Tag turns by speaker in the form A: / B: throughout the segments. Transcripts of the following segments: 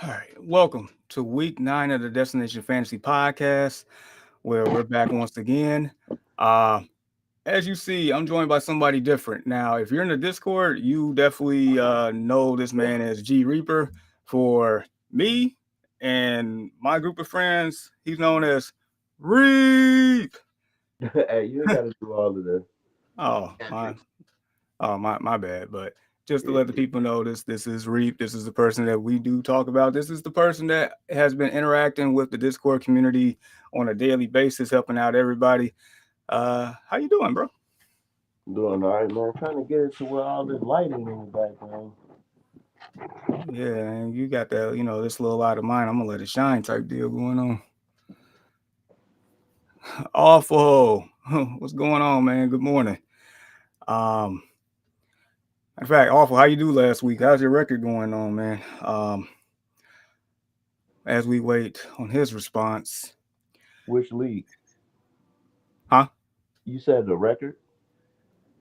A: All right, welcome to week 9 of the Destination Fantasy Podcast, where we're back once again. Uh, as you see, I'm joined by somebody different. Now, if you're in the Discord, you definitely know this man as G Reaper. For me and my group of friends, he's known as Reap.
B: Hey, you ain't got to do all of this.
A: Oh, my bad. But just to let the people know, this is Reap. This is the person that we do talk about. This is the person that has been interacting with the Discord community on a daily basis, helping out everybody. How you doing, bro?
B: Doing all right, man. Trying to get it to where all this lighting in the background.
A: Yeah, and you got that, this little light of mine. I'm gonna let it shine type deal going on. Awful. What's going on, man? Good morning. Um, in fact, awful. How you do last week? How's your record going on, man? As we wait on his response,
B: Which league?
A: huh?
B: You said the record?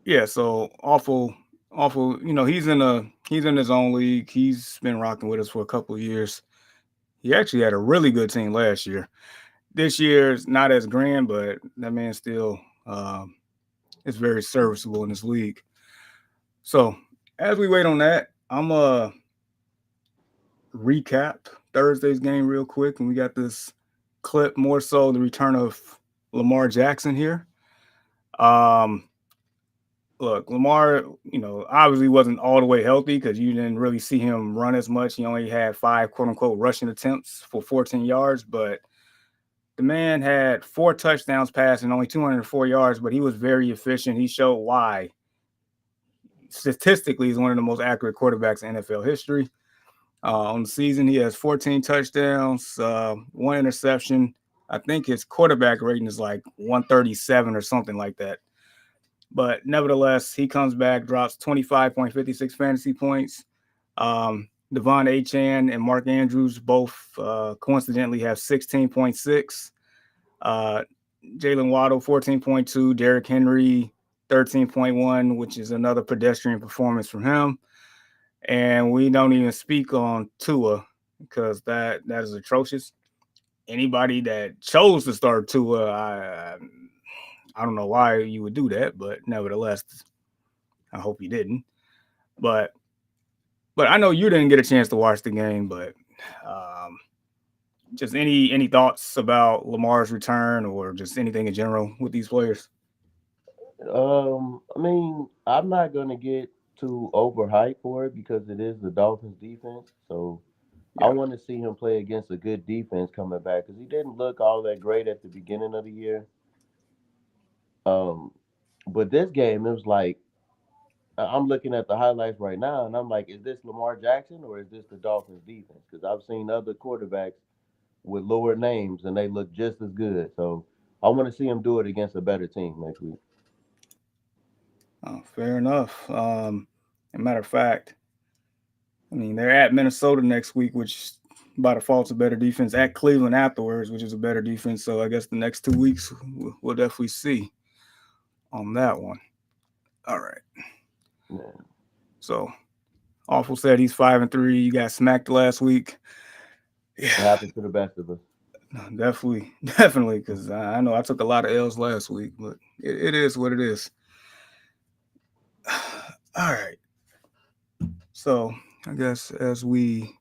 A: Yeah, so awful. He's in his own league. He's been rocking with us for a couple of years. He actually had a really good team last year. This year's not as grand, but that man still is very serviceable in this league. So as we wait on that, I'm recap Thursday's game real quick, and we got this clip more so the return of Lamar Jackson here. Um, Look, Lamar, obviously wasn't all the way healthy because you didn't really see him run as much. He only had five quote unquote rushing attempts for 14 yards, but the man had four touchdowns passing, only 204 yards, but he was very efficient. He showed why statistically he's one of the most accurate quarterbacks in NFL history. On the season, he has 14 touchdowns, one interception. I think his quarterback rating is like 137 or something like that. But nevertheless, he comes back, drops 25.56 fantasy points. Devon Achan and Mark Andrews both coincidentally have 16.6. Uh, Jalen Waddle, 14.2. Derrick Henry, 13.1, which is another pedestrian performance from him. And we don't even speak on Tua because that is atrocious. Anybody that chose to start Tua, I don't know why you would do that, but nevertheless, I hope you didn't. But I know you didn't get a chance to watch the game, but um, just any thoughts about Lamar's return or just anything in general with these players?
B: I mean, I'm not gonna get too overhyped for it because it is the Dolphins defense. So I
A: Yeah.
B: want to see him play against a good defense coming back because he didn't look all that great at the beginning of the year. Um, but this game, it was like I'm looking at the highlights right now, and I'm like, is this Lamar Jackson or is this the Dolphins defense? Because I've seen other quarterbacks with lower names and they look just as good. So I want to see him do it against a better team next week.
A: Fair enough. As a matter of fact, I mean they're at Minnesota next week, which by default's a better defense. At Cleveland afterwards, which is a better defense. So I guess the next 2 weeks we'll definitely see on that one. All right.
B: Yeah,
A: So awful said he's 5-3. You got smacked last week. Yeah,
B: it happens to the best of us.
A: no, definitely, definitely. Because I know I took a lot of L's last week, but it is what it is. All right. So I guess as we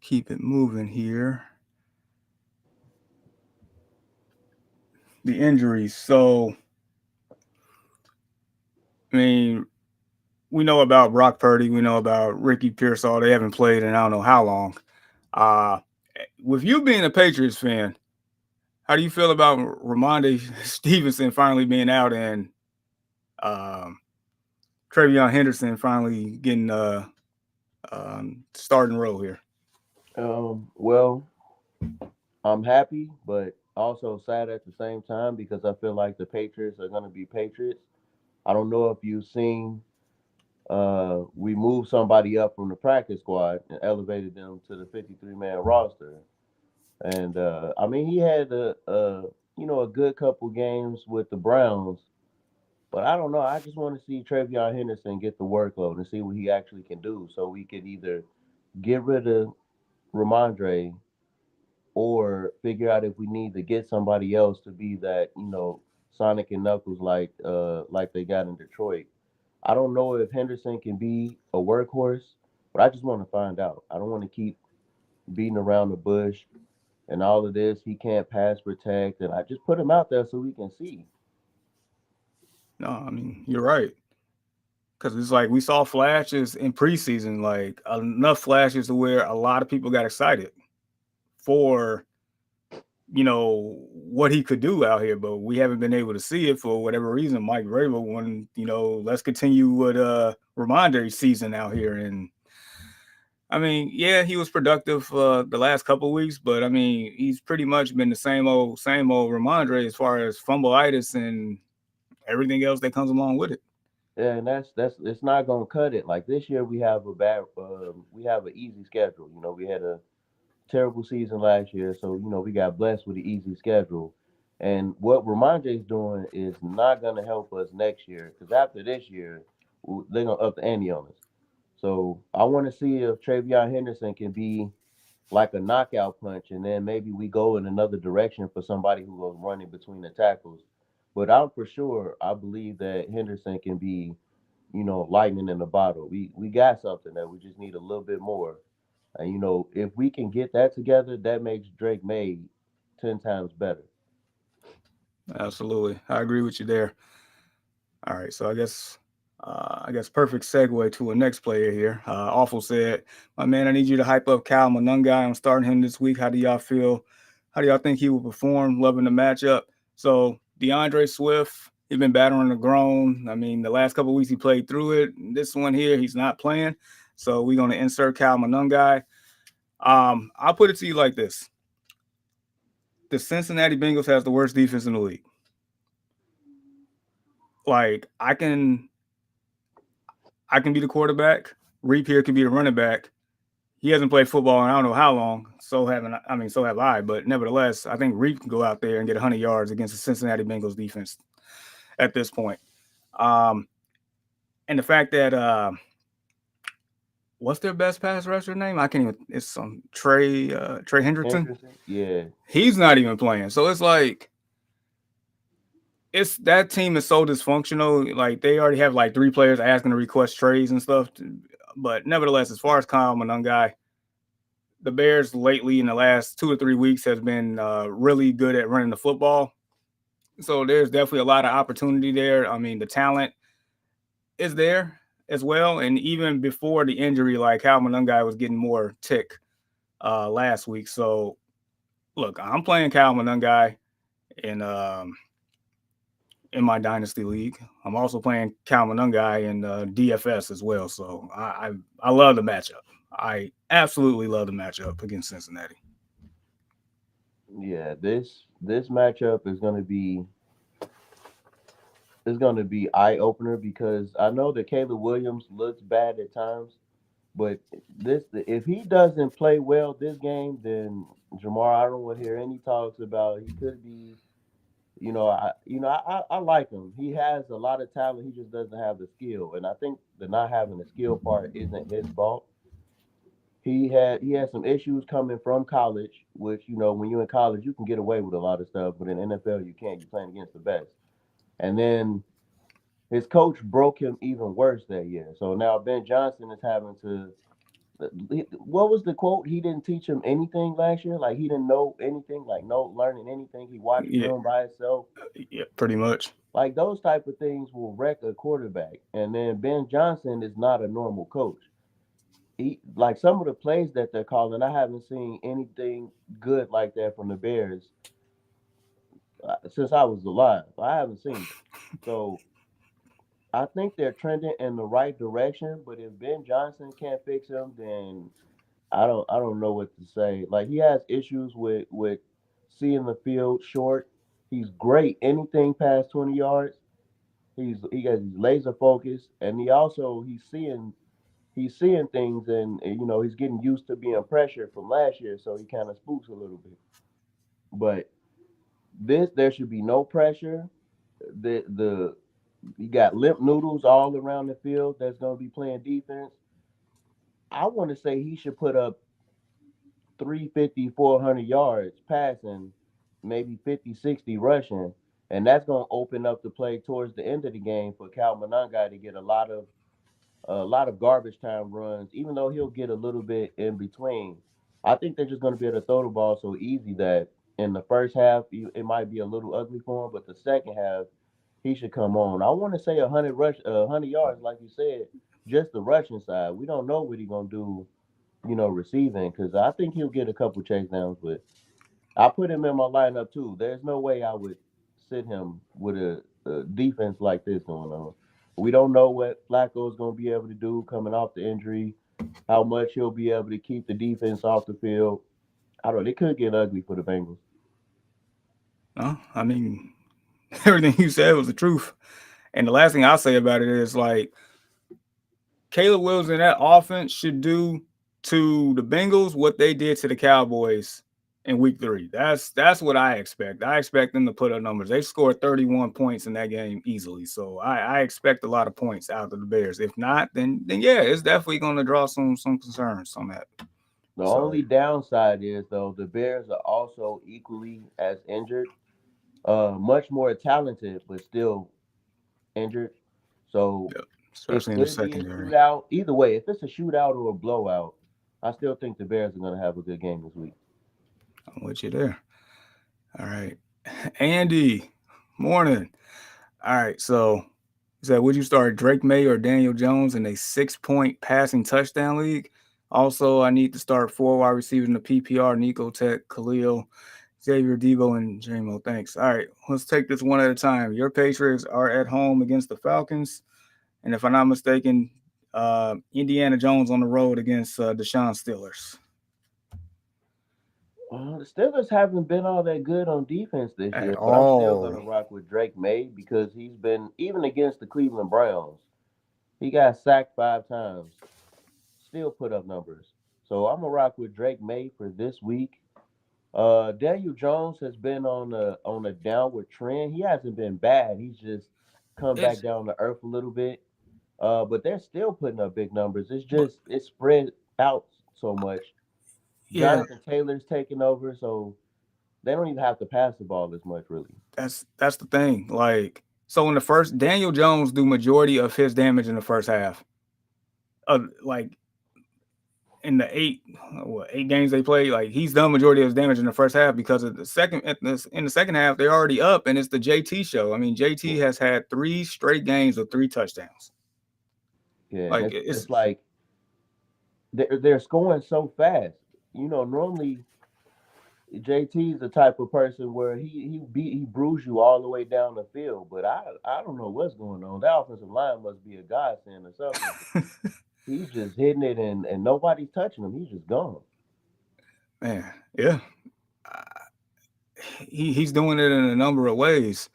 A: keep it moving here, the injuries. So I mean, we know about Brock Purdy. We know about Ricky Pearsall. They haven't played in I don't know how long. Uh, with you being a Patriots fan, how do you feel about Rhamondre Stevenson finally being out and um, Travion Henderson finally getting starting role here?
B: Well, I'm happy, but also sad at the same time because I feel like the Patriots are going to be Patriots. I don't know if you've seen, we moved somebody up from the practice squad and elevated them to the 53-man roster. And I mean, he had a good couple games with the Browns, but I don't know. I just want to see Travion Henderson get the workload and see what he actually can do, so we could either get rid of Rhamondre, or figure out if we need to get somebody else to be that, Sonic and Knuckles like they got in Detroit. I don't know if Henderson can be a workhorse, but I just want to find out. I don't want to keep beating around the bush and all of this. He can't pass protect, and I just put him out there so we can see.
A: No, I mean you're right. Because it's like we saw flashes in preseason, like enough flashes to where a lot of people got excited for what he could do out here, but we haven't been able to see it for whatever reason. Mike Vrabel wanted, let's continue with Rhamondre's season out here, and I mean, yeah, he was productive the last couple of weeks, but I mean, he's pretty much been the same old Rhamondre as far as fumbleitis and everything else that comes along with it.
B: Yeah, and that's it's not gonna cut it. Like this year, we have an easy schedule. We had a terrible season last year, so we got blessed with an easy schedule. And what Ramondre's doing is not gonna help us next year because after this year, they're gonna up the ante on us. So I want to see if Travion Henderson can be like a knockout punch, and then maybe we go in another direction for somebody who goes running between the tackles. But I'm for sure, I believe that Henderson can be, lightning in the bottle. We got something that we just need a little bit more. And if we can get that together, that makes Drake May 10 times better.
A: Absolutely, I agree with you there. All right, so I guess perfect segue to a next player here. Awful said, my man, I need you to hype up Cal Monungai. I'm starting him this week. How do y'all feel? How do y'all think he will perform? Loving the matchup. So DeAndre Swift, he's been battering the groin. I mean, the last couple of weeks he played through it. This one here, he's not playing. So we're gonna insert Cal Monungai. I'll put it to you like this: the Cincinnati Bengals has the worst defense in the league. Like I can be the quarterback. Reap here can be the running back. He hasn't played football in I don't know how long. So have I. But nevertheless, I think Reap can go out there and get 100 yards against the Cincinnati Bengals defense at this point. Um, and the fact that what's their best pass rusher name? I can't even. It's some Trey Hendrickson.
B: Interesting. Yeah.
A: He's not even playing. So it's like it's that team is so dysfunctional. Like they already have like three players asking to request trades and stuff. But nevertheless, as far as Kyle Monungai, the Bears lately in the last 2 or 3 weeks has been really good at running the football. So there's definitely a lot of opportunity there. I mean, the talent is there as well. And even before the injury, like Kyle Monungai was getting more tick last week. So look, I'm playing Kyle Monungai in in my dynasty league. I'm also playing Kyle Monungai in DFS as well. So I love the matchup. I absolutely love the matchup against Cincinnati.
B: Yeah. This matchup is gonna be eye opener because I know that Caleb Williams looks bad at times, but this if he doesn't play well this game, then Jamar, I don't want to hear any talks about he could be. I like him. He has a lot of talent. He just doesn't have the skill, and I think the not having the skill part isn't his fault. He had some issues coming from college, which when you're in college you can get away with a lot of stuff, but in NFL you can't. You're playing against the best, and then his coach broke him even worse that year. So now Ben Johnson is having to. What was the quote? He didn't teach him anything last year. Like he didn't know anything. Like no learning anything. He watched
A: Yeah,
B: film by himself.
A: yeah, pretty much.
B: Like those type of things will wreck a quarterback. And then Ben Johnson is not a normal coach. Like some of the plays that they're calling, I haven't seen anything good like that from the Bears since I was alive. I haven't seen it. So I think they're trending in the right direction. But if Ben Johnson can't fix him, then I don't know what to say. Like he has issues with seeing the field short. He's great anything past 20 yards. He's laser focused, and he's seeing things, and he's getting used to being pressured from last year, so he kind of spooks a little bit. But this there should be no pressure. The you got limp noodles all around the field that's going to be playing defense. I want to say he should put up 350, 400 yards passing, maybe 50, 60 rushing. And that's going to open up the play towards the end of the game for Cal Monangai to get a lot of garbage time runs, even though he'll get a little bit in between. I think they're just going to be able to throw the ball so easy that in the first half it might be a little ugly for him, but the second half he should come on. I want to say 100 yards, like you said, just the rushing side. We don't know what he's gonna do, receiving, because I think he'll get a couple chase downs. But I put him in my lineup too. There's no way I would sit him with a defense like this going on. We don't know what Flacco is going to be able to do coming off the injury, how much he'll be able to keep the defense off the field. I don't know. It could get ugly for the Bengals.
A: No, I mean, everything you said was the truth. And the last thing I'll say about it is like Caleb Williams and that offense should do to the Bengals what they did to the Cowboys in week 3. That's what I expect. I expect them to put up numbers. They scored 31 points in that game easily. So I expect a lot of points out of the Bears. If not, then yeah, it's definitely gonna draw some concerns on that.
B: The
A: So
B: only downside is though the Bears are also equally as injured, much more talented, but still injured. So
A: yeah,
B: it
A: especially in the
B: could be a
A: secondary.
B: shootout. Either way, if it's a shootout or a blowout, I still think the Bears are going to have a good game this week.
A: I'm with you there. All right. Andy, morning. All right, so would you start Drake May or Daniel Jones in a 6-point passing touchdown league? Also, I need to start 4 wide receivers in the PPR: Nico Tech, Khalil, Xavier Debo, and JMO. Thanks. All right, let's take this one at a time. Your Patriots are at home against the Falcons, and if I'm not mistaken, Indiana Jones on the road against Deshaun Steelers.
B: The Steelers haven't been all that good on defense this
A: At
B: year, but I'm still going
A: all.
B: to rock with Drake May because he's been, even against the Cleveland Browns, he got sacked 5 times, still put up numbers. So I'm going to rock with Drake May for this week. Daniel Jones has been on a downward trend. He hasn't been bad. He's just come back
A: It's
B: down to earth a little bit. But they're still putting up big numbers. It's
A: but
B: just it's spread out so much.
A: yeah,
B: Jonathan Taylor's taking over, so they don't even have to pass the ball as much, really.
A: that's the thing. Like, so in the first, Daniel Jones do majority of his damage in the first half. Like in the 8 games they played, like he's done majority of his damage in the first half because of the second in the second half they're already up and it's the JT show. I mean, JT
B: Yeah,
A: has had 3 straight games of 3 touchdowns.
B: yeah, and
A: Like
B: it's
A: it's
B: like they're scoring so fast. Normally JT's the type of person where he brews you all the way down the field, but I don't know what's going on. That offensive line must be a godsend or something. He's just hitting it and nobody's touching him. He's just gone.
A: man, yeah. Uh, he's doing it in a number of ways.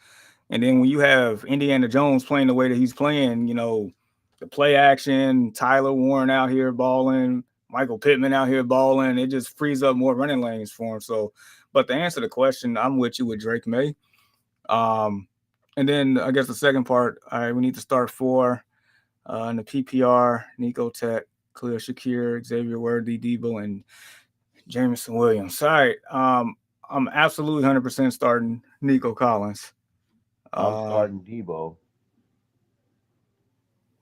A: And then when you have Indiana Jones playing the way that he's playing, the play action, Tyler Warren out here balling, Michael Pittman out here balling, it just frees up more running lanes for him. So, but to answer the question, I'm with you with Drake May. Um, and then I guess the second part, all right, we need to start 4 in the PPR: Nico Tech, Khalil Shakir, Xavier Worthy, Debo, and Jameson Williams. All right, I'm absolutely 100% starting Nico Collins.
B: I'm
A: Um,
B: starting Debo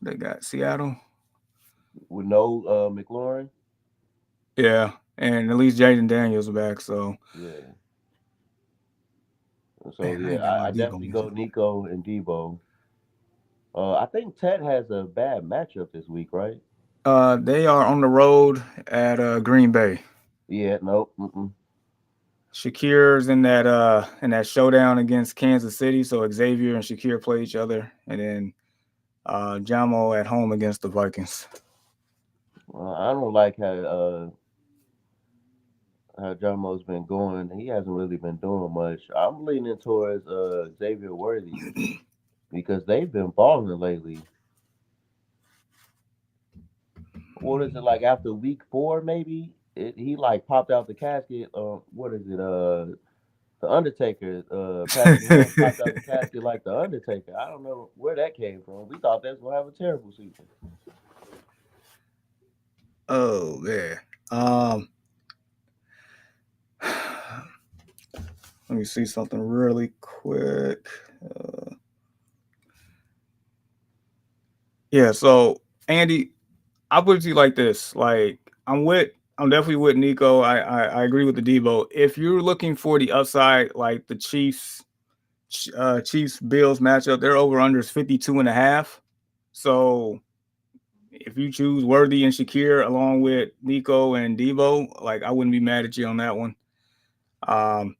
A: they got Seattle.
B: with no McLaurin.
A: Yeah, and at least Jaden Daniels back. So,
B: Yeah. So
A: man, I
B: yeah,
A: ain't got my
B: I
A: Debo
B: definitely go
A: music.
B: Nico and Debo. I think Ted has a bad matchup this week, right?
A: They are on the road at Green Bay.
B: Yeah, nope. Mm-mm.
A: Shakir's in that showdown against Kansas City. So Xavier and Shakir play each other, and then Jamo at home against the Vikings.
B: I don't like how Jomo's been going. He hasn't really been doing much. I'm leaning towards Xavier Worthy because they've been balling lately. What is it like after week 4? Maybe he like popped out the casket. What is it? The Undertaker. Patrick Mahomes popped out the casket like the Undertaker. I don't know where that came from. We thought that's gonna have a terrible season.
A: Oh man. Um, Let me see something really quick. Uh, yeah, so Andy, I'll put it to you like this: like I'm definitely with Nico. I agree with the Debo. If you're looking for the upside, like the Chiefs Bills matchup, their over under is 52 and a half. So if you choose Worthy and Shakir along with Nico and Debo, like I wouldn't be mad at you on that one. Um,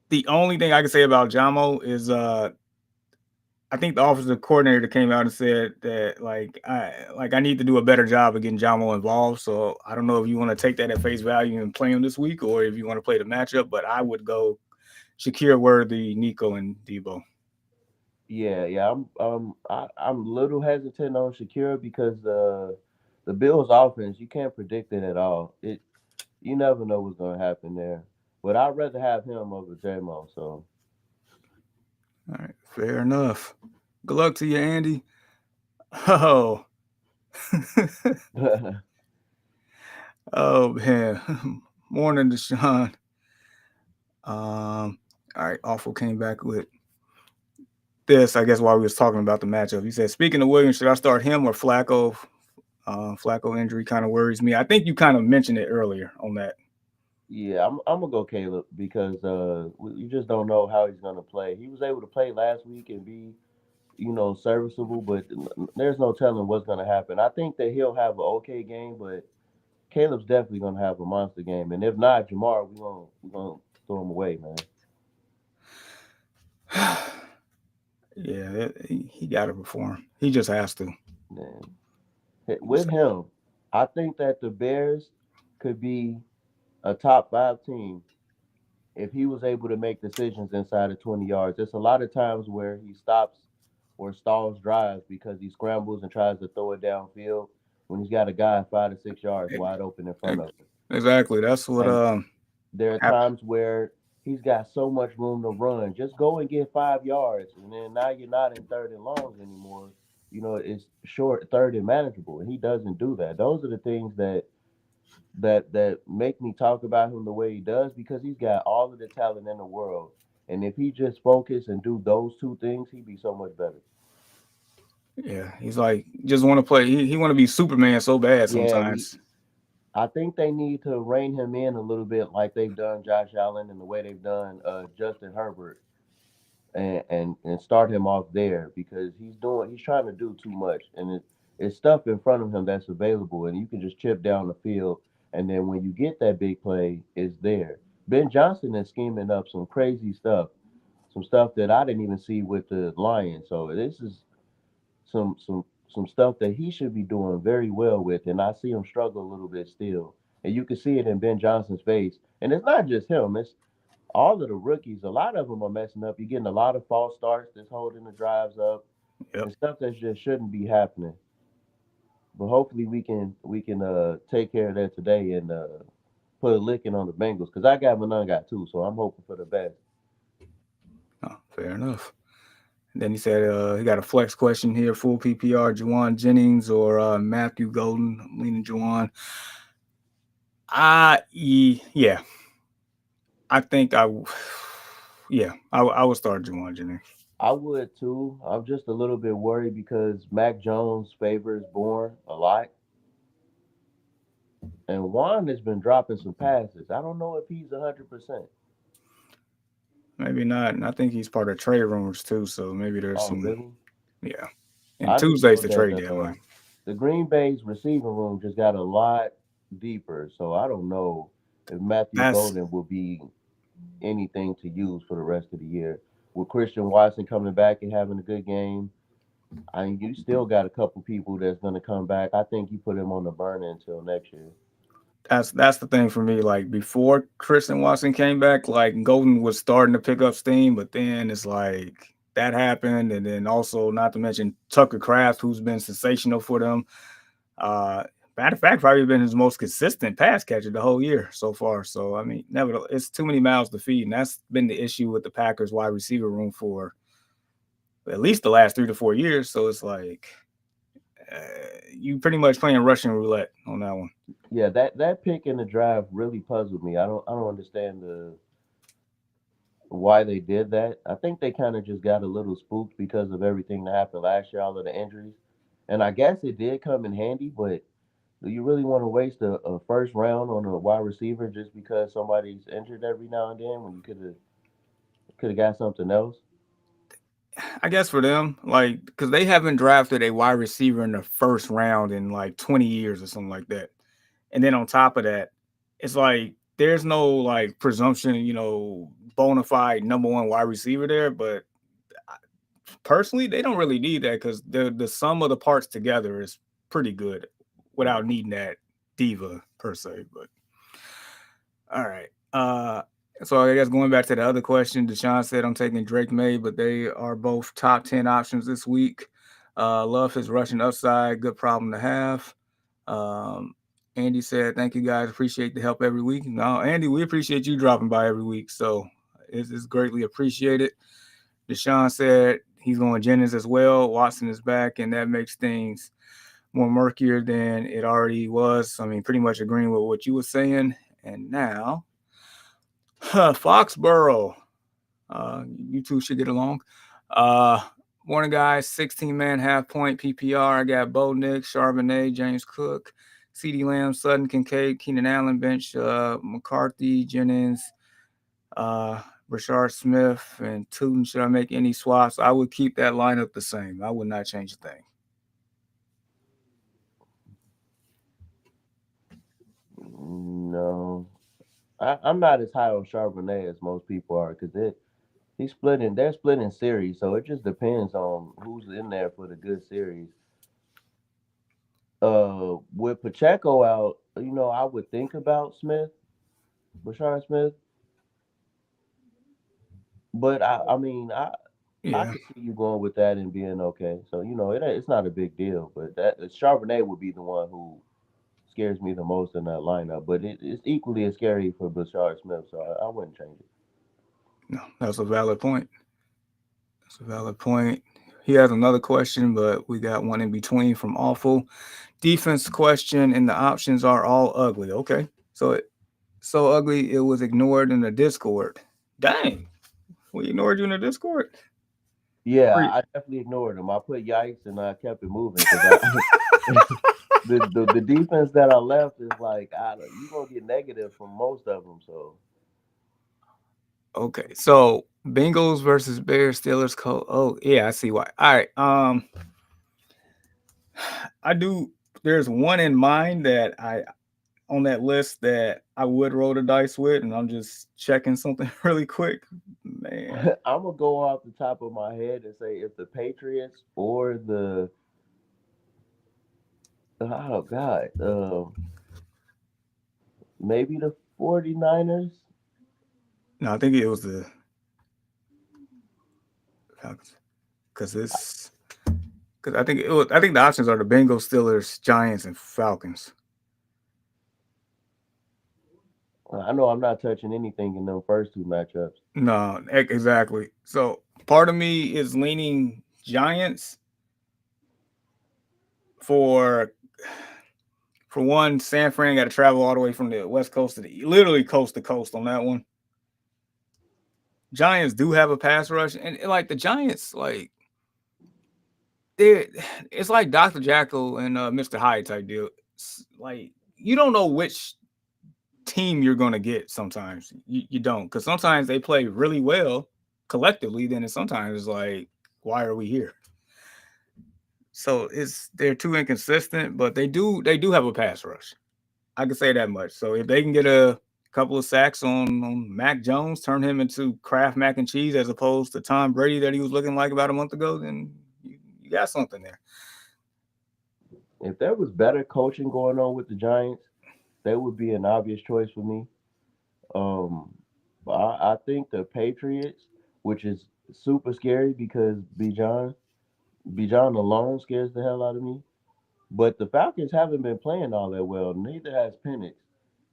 A: the only thing I can say about Jamo is I think the offensive coordinator came out and said that I need to do a better job of getting Jamo involved. So I don't know if you want to take that at face value and play him this week, or if you want to play the matchup. But I would go Shakir Worthy, Nico, and Debo.
B: Yeah. I'm a little hesitant on Shakira because the Bills' offense, you can't predict it at all. You never know what's gonna happen there. But I'd rather have him over J-Mo. So
A: All right, fair enough. Good luck to you, Andy. Oh, oh man. Morning, Deshaun. All right, Awful came back with this, I guess, while we was talking about the matchup. He said, speaking of Williams, should I start him or Flacco? Flacco injury kind of worries me. I think you kind of mentioned it earlier on that.
B: yeah, I'm gonna go Caleb because you just don't know how he's gonna play. He was able to play last week and be serviceable, but there's no telling what's gonna happen. I think that he'll have an okay game, but Caleb's definitely gonna have a monster game, and if not, Jamar, we gonna throw him away, man.
A: Yeah, he got to perform. He just has to.
B: Man, with him, I think that the Bears could be a top 5 team if he was able to make decisions inside of 20 yards. There's a lot of times where he stops or stalls drives because he scrambles and tries to throw it downfield when he's got a guy 5 to 6 yards wide open in front of him.
A: Exactly. That's what
B: And there are
A: happened.
B: times where he's got so much room to run. Just go and get 5 yards, and then now you're not in third and longs anymore. It's short third and manageable, and he doesn't do that. Those are the things that make me talk about him the way he does because he's got all of the talent in the world. And if he just focus and do those two things, he'd be so much better.
A: Yeah, he's like just want to play. He want to be Superman so bad
B: Yeah,
A: sometimes.
B: I think they need to rein him in a little bit, like they've done Josh Allen and the way they've done Justin Herbert, and start him off there because he's trying to do too much, and it's stuff in front of him that's available, and you can just chip down the field, and then when you get that big play, it's there. Ben Johnson is scheming up some crazy stuff, some stuff that I didn't even see with the Lions. So this is some stuff that he should be doing very well with, and I see him struggle a little bit still. And you can see it in Ben Johnson's face. And it's not just him; it's all of the rookies. A lot of them are messing up. You're getting a lot of false starts that's holding the drives up,
A: Yep.
B: and stuff that just shouldn't be happening. But hopefully we can take care of that today and put a licking on the Bengals because I got Manon got two, so I'm hoping for the best.
A: Oh, fair enough. And then he said he got a flex question here: full PPR, Juwan Jennings or Matthew Golden. I'm leaning Juwan. Yeah, I think yeah, I would start Juwan Jennings.
B: I would too. I'm just a little bit worried because Mac Jones favors Bourne a lot. And Juan has been dropping some passes. I don't know if he's 100%.
A: Maybe not. And I think he's part of trade rumors too. So maybe there's
B: Oh,
A: some.
B: really?
A: Yeah. And
B: I just
A: Tuesday's
B: know
A: the
B: that
A: trade deadline.
B: the Green Bay's receiving room just got a lot deeper. So I don't know if Matthew
A: That's
B: Golden will be anything to use for the rest of the year. With Christian Watson coming back and having a good game, you still got a couple people that's going to come back. I think you put him on the burner until next year.
A: that's the thing for me. Like before Christian Watson came back, like Golden was starting to pick up steam, but then it's like that happened, and then also not to mention Tucker Kraft, who's been sensational for them. Uh, Matter of fact, probably been his most consistent pass catcher the whole year so far. So I mean, never it's too many mouths to feed, and that's been the issue with the Packers wide receiver room for at least the last 3 to 4 years. So it's like you pretty much playing Russian roulette on that one.
B: Yeah, that pick in the draft really puzzled me. I don't understand why they did that. I think they kind of just got a little spooked because of everything that happened last year, all of the injuries. And I guess it did come in handy, but do you really want to waste a first round on a wide receiver just because somebody's injured every now and then when you could have got something else?
A: I guess for them, like, because they haven't drafted a wide receiver in the first round in like 20 years or something like that. And then on top of that, it's like there's no like presumption, bona fide number one wide receiver there. But personally, they don't really need that because the sum of the parts together is pretty good without needing that diva per se. But all right. So I guess going back to the other question, Deshaun said I'm taking Drake May, but they are both top 10 options this week. Love his rushing upside, good problem to have. Um, Andy said, "Thank you guys, appreciate the help every week." No, Andy, we appreciate you dropping by every week, so it's greatly appreciated. Deshaun said he's going Jennings as well. Watson is back, and that makes things more murkier than it already was. I mean, pretty much agreeing with what you were saying. And now, Foxborough. You two should get along. Uh, Morning, guys. 16-man half point PPR. I got Bo Nick, Charbonnet, James Cook, CeeDee Lamb, Sutton, Kincaid, Keenan Allen, bench, McCarthy, Jennings, uh, Rashard Smith, and Tootin. Should I make any swaps? I would keep that lineup the same. I would not change a thing.
B: No, I'm not as high on Charbonnet as most people are because he's splitting. They're splitting series, so it just depends on who's in there for the good series. With Pacheco out, I would think about Smith, Rashard Smith, but I mean, I
A: Yeah.
B: could see you going with that and being okay. So it's not a big deal, but that Charbonnet would be the one who scares me the most in that lineup. But it's equally as scary for Rashard Smith, so I wouldn't change it.
A: No, that's a valid point. That's a valid point. He has another question, but we got one in between from Awful. Defense question, and the options are all ugly. Okay. So ugly it was ignored in the Discord. Dang. We ignored you in the Discord?
B: Yeah,
A: Or
B: I definitely ignored him. I put yikes and I kept it moving because I the defense that I left is like you gonna get negative from most of them. So
A: okay. So Bengals versus Bears, Steelers, Colts. Oh, yeah, I see why. All right. I do there's one in mind that I on that list that I would roll the dice with, and I'm just checking something really quick. Man.
B: I'm gonna go off the top of my head and say if the Patriots or the oh god, maybe the 49ers.
A: No, I think it was the Falcons. Because this because I think the options are the Bengals, Steelers, Giants, and Falcons.
B: I know I'm not touching anything in them first two matchups.
A: No, exactly. So part of me is leaning Giants for for one. San Fran got to travel all the way from the West Coast to the literally coast to coast on that one. Giants do have a pass rush, and like the Giants, like they it's like Dr. Jackal and Mr. Hyde type deal. Like you don't know which team you're gonna get. Sometimes you don't, because sometimes they play really well collectively. Then sometimes it's like, why are we here? So they're too inconsistent, but they do have a pass rush. I can say that much. So if they can get a couple of sacks on Mac Jones, turn him into Kraft mac and cheese as opposed to Tom Brady that he was looking like about a month ago, then you got something there.
B: If there was better coaching going on with the Giants, they would be an obvious choice for me. Um, but I think the Patriots, which is super scary because Bijan alone scares the hell out of me. But the Falcons haven't been playing all that well. Neither has Penix.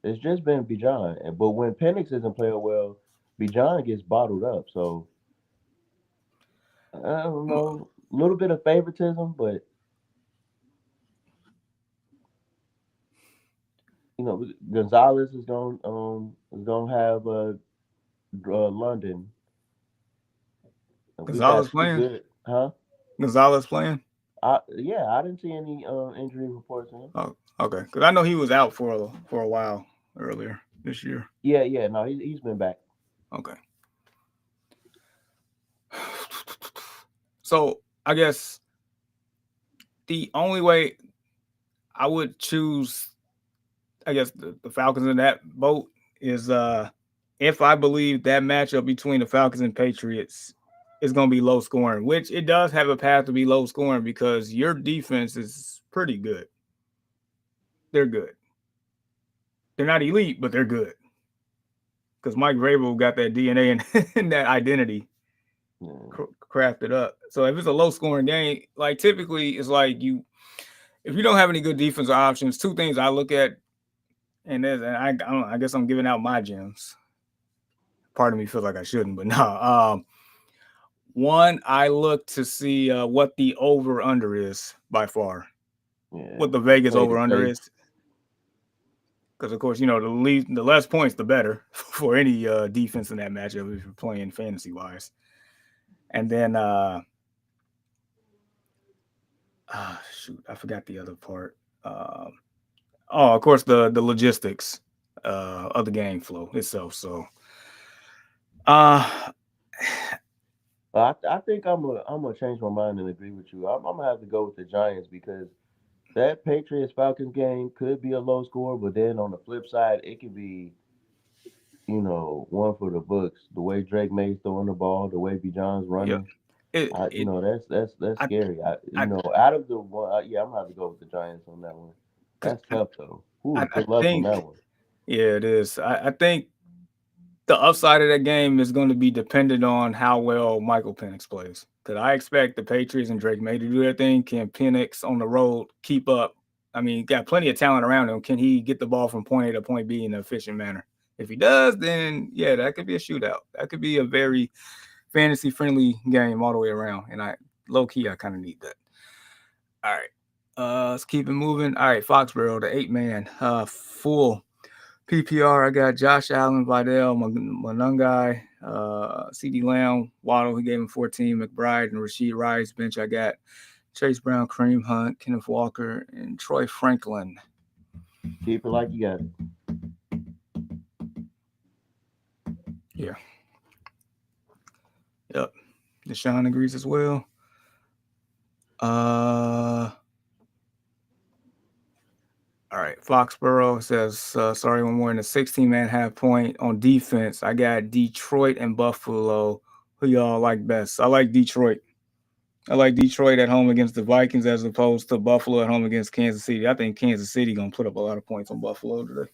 B: It's just been Bijan. But when Penix isn't playing well, Bijan gets bottled up. So I don't know, a little bit of favoritism, but Gonzalez is going to have London. We got
A: Gonzalez
B: two
A: playing.
B: good, huh?
A: Gonzalez playing.
B: Yeah, I didn't see any injury reports in him.
A: Oh, okay. Because I know he was out for a while earlier this year.
B: Yeah, no, he's been back.
A: Okay. So I guess the only way I would choose, I guess, the Falcons in that boat is if I believe that matchup between the Falcons and Patriots is going to be low scoring, which it does have a path to be low scoring because your defense is pretty good. They're good. They're not elite, but they're good because Mike Vrabel got that DNA and that identity
B: Yeah.
A: crafted up. So if it's a low scoring game, like typically it's like if you don't have any good defensive options, two things I look at, I guess I'm giving out my gems. Part of me feels like I shouldn't, but no. One, I look to see what the over under is by far,
B: Yeah,
A: what the Vegas
B: play the
A: over under
B: safe.
A: is, because of course the less points the better for any defense in that matchup if you're playing fantasy wise. And then shoot, I forgot the other part. Of course the logistics of the game flow itself. So uh
B: I think I'm gonna change my mind and agree with you. I'm gonna have to go with the Giants because that Patriots Falcons game could be a low score, but then on the flip side, it could be one for the books. The way Drake May's throwing the ball, the way B. John's
A: yeah,
B: running,
A: it it
B: that's
A: I
B: scary.
A: I
B: Out of the one, yeah, I'm gonna have to go with the Giants on that one.
A: cause
B: That's tough though.
A: I,
B: Ooh,
A: I
B: good luck on
A: think
B: that one.
A: yeah it is. I think the upside of that game is going to be dependent on how well Michael Penix plays. Because I expect the Patriots and Drake May to do their thing. Can Penix on the road keep up? I mean, got plenty of talent around him. Can he get the ball from point A to point B in an efficient manner? If he does, then yeah, that could be a shootout. That could be a very fantasy friendly game all the way around. And low key, I kind of need that. All right. Let's keep it moving. All right, Foxborough, the 8-man, full PPR. I got Josh Allen, Vidal, Manungai, CD Lamb, Waddle. He gave him 14. McBride and Rasheed Rice. Bench. I got Chase Brown, Kareem Hunt, Kenneth Walker, and Troy Franklin.
B: Keep it like you got it.
A: Yeah. Yep. Deshaun agrees as well. All right. Foxborough says, sorry, one more in the 16-man half point on defense. I got Detroit and Buffalo. Who y'all like best? I like Detroit. I like Detroit at home against the Vikings as opposed to Buffalo at home against Kansas City. I think Kansas City going to put up a lot of points on Buffalo today.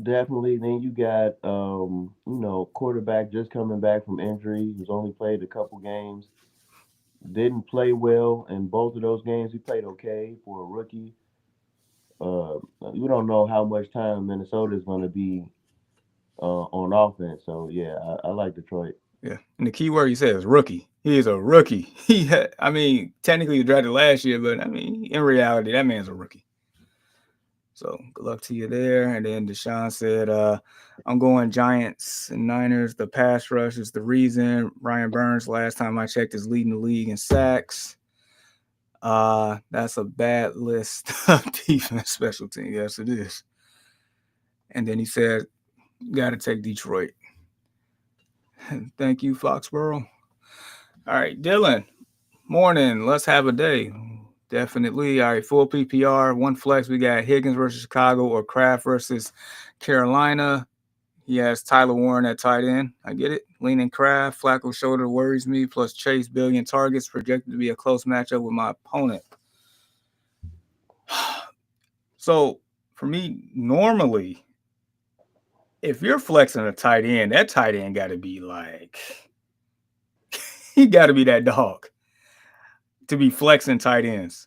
B: Definitely. Then you got quarterback just coming back from injury, who's only played a couple games. Didn't play well in both of those games. He played okay for a rookie. We don't know how much time Minnesota is going to be on offense. So yeah, I like Detroit.
A: Yeah. And the key word he says rookie. He is a rookie. Technically he drafted last year, but I mean, in reality, that man's a rookie. So good luck to you there. And then Deshaun said, I'm going Giants and Niners. The pass rush is the reason. Ryan Burns, last time I checked, is leading the league in sacks. That's a bad list of defense special team. Yes, it is. And then he said, got to take Detroit. Thank you, Foxborough. All right, Dylan. Morning. Let's have a day. Definitely. All right, full PPR. One flex. We got Higgins versus Chicago or Kraft versus Carolina. He has Tyler Warren at tight end. I get it. Leaning Kraft. Flacco shoulder worries me. Plus Chase billion targets projected to be a close matchup with my opponent. So for me, normally, if you're flexing a tight end, that tight end got to be like, he got to be that dog to be flexing tight ends.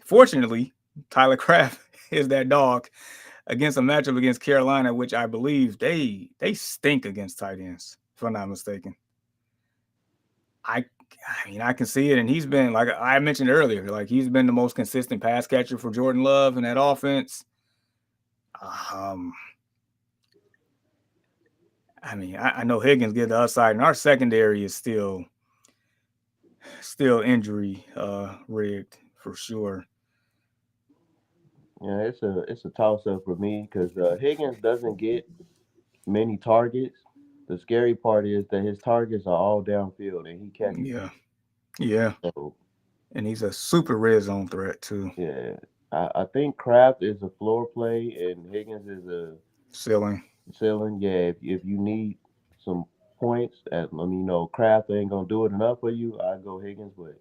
A: Fortunately, Tyler Kraft is that dog against a matchup against Carolina, which I believe they stink against tight ends, if I'm not mistaken. I mean, I can see it, and he's been, like I mentioned earlier, like he's been the most consistent pass catcher for Jordan Love in that offense. I mean, I know Higgins get the upside, and our secondary is still injury rigged for sure.
B: Yeah, it's a toss up for me because Higgins doesn't get many targets. The scary part is that his targets are all downfield and he catches them.
A: Yeah, yeah,
B: So
A: and he's a super red zone threat too.
B: yeah, I think Kraft is a floor play and Higgins is a
A: Ceiling.
B: ceiling. Yeah, if you need some points, Kraft ain't gonna do it enough for you. I go Higgins, but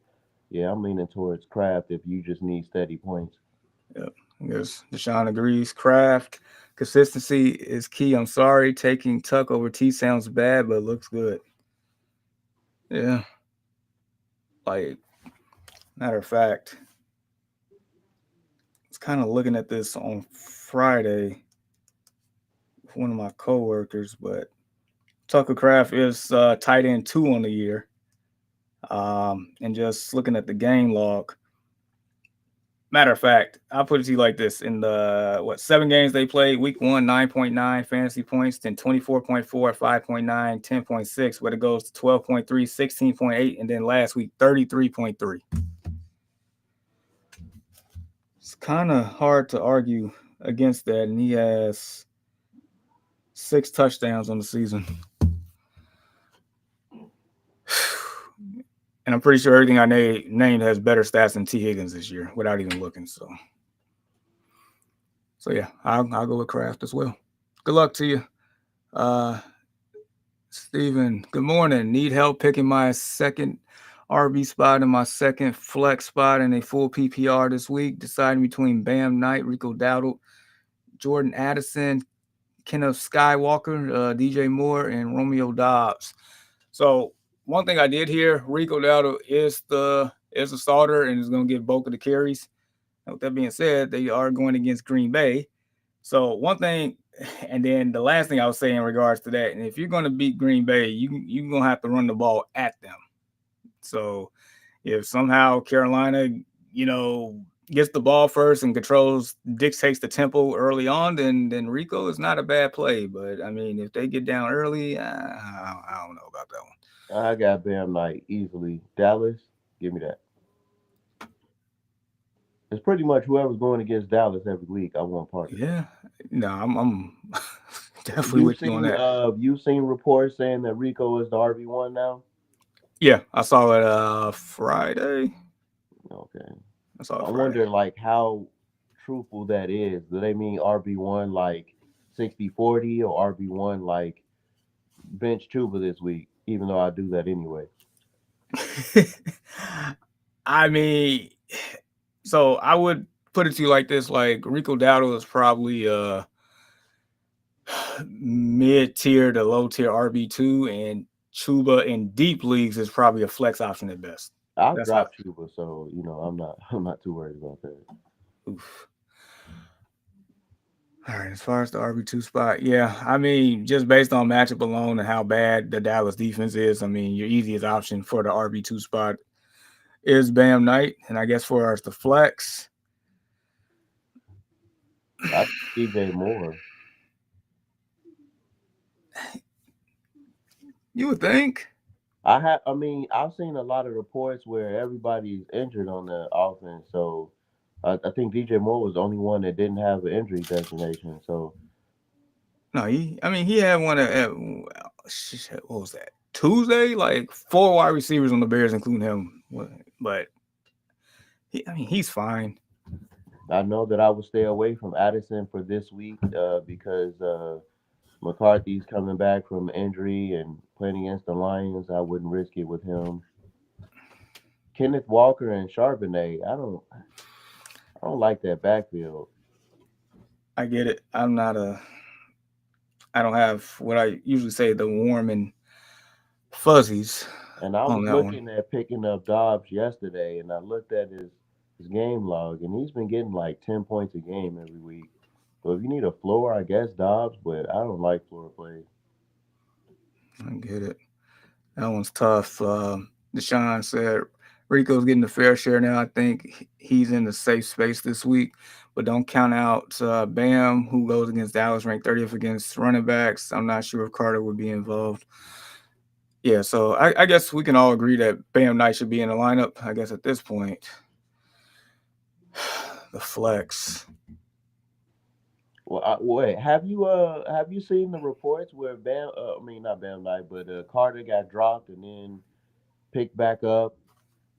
B: yeah, I'm leaning towards Kraft if you just need steady points.
A: Yep. I guess Deshaun agrees. Craft consistency is key. I'm sorry, taking Tuck over T sounds bad, but looks good. Yeah, like matter of fact, I was kind of looking at this on Friday with one of my coworkers, but Tucker Craft is tight end 2 on the year. And just looking at the game log, matter of fact, I'll put it to you like this: in the 7 games they played, week one 9.9 fantasy points, then 24.4, 5.9, 10.6, but it goes to 12.3, 16.8, and then last week 33.3. It's kind of hard to argue against that, and he has 6 touchdowns on the season. And I'm pretty sure everything I named has better stats than T. Higgins this year without even looking. So yeah, I'll go with Kraft as well. Good luck to you. Uh, Steven, good morning. Need help picking my second RB spot and my second flex spot in a full PPR this week. Deciding between Bam Knight, Rico Dowdle, Jordan Addison, Kenneth Skywalker, DJ Moore, and Romeo Dobbs. So one thing I did here, Rico Dowdle is the starter and is going to get bulk of the carries. And with that being said, they are going against Green Bay. So one thing, and then the last thing I would say in regards to that, and if you're going to beat Green Bay, you're going to have to run the ball at them. So if somehow Carolina, you know, gets the ball first and dictates the tempo early on, then Rico is not a bad play. But I mean, if they get down early, I don't know about that one.
B: I got Bam Knight easily. Dallas, give me that. It's pretty much whoever's going against Dallas every week. I want part of that.
A: Yeah, no, I'm definitely with you on that.
B: You've seen reports saying that Rico is the RB1 now.
A: Yeah, I saw it Friday.
B: Okay,
A: I saw
B: I
A: it Friday.
B: wonder like how truthful that is. Do they mean RB1 like 60-40 or RB1 like bench Chuba this week? Even though I do that anyway.
A: I mean, so I would put it to you like this: like Rico Dowdle is probably mid tier to low tier RB2, and Chuba in deep leagues is probably a flex option at best.
B: I've
A: That's how.
B: dropped Chuba, so I'm not I'm not too worried about that.
A: Oof. All right, as far as the RB2 spot, yeah, I mean, just based on matchup alone and how bad the Dallas defense is, I mean, your easiest option for the RB2 spot is Bam Knight. And I guess for us, the flex,
B: I DJ Moore.
A: you would think.
B: I've seen a lot of reports where everybody's injured on the offense, so I think DJ Moore was the only one that didn't have an injury designation. So
A: No, he had one at what was that? Tuesday? Like 4 wide receivers on the Bears, including him. But he's fine.
B: I know that I would stay away from Addison for this week because McCarthy's coming back from injury and playing against the Lions. I wouldn't risk it with him. Kenneth Walker and Charbonnet. I don't like that backfield.
A: I get it. I don't have what I usually say the warm and fuzzies
B: And I
A: on
B: was
A: that one.
B: looking at picking up Dobbs yesterday, and I looked at his game log, and he's been getting like 10 points a game every week. So if you need a floor, I guess Dobbs, but I don't like floor plays.
A: I get it. That one's tough. Deshaun said Rico's getting the fair share now. I think he's in the safe space this week, but don't count out Bam, who goes against Dallas, ranked 30th against running backs. I'm not sure if Carter would be involved. Yeah, so I guess we can all agree that Bam Knight should be in the lineup. I guess at this point, the flex.
B: Well, wait. Have you seen the reports where Bam? I mean, not Bam Knight, but Carter got dropped and then picked back up,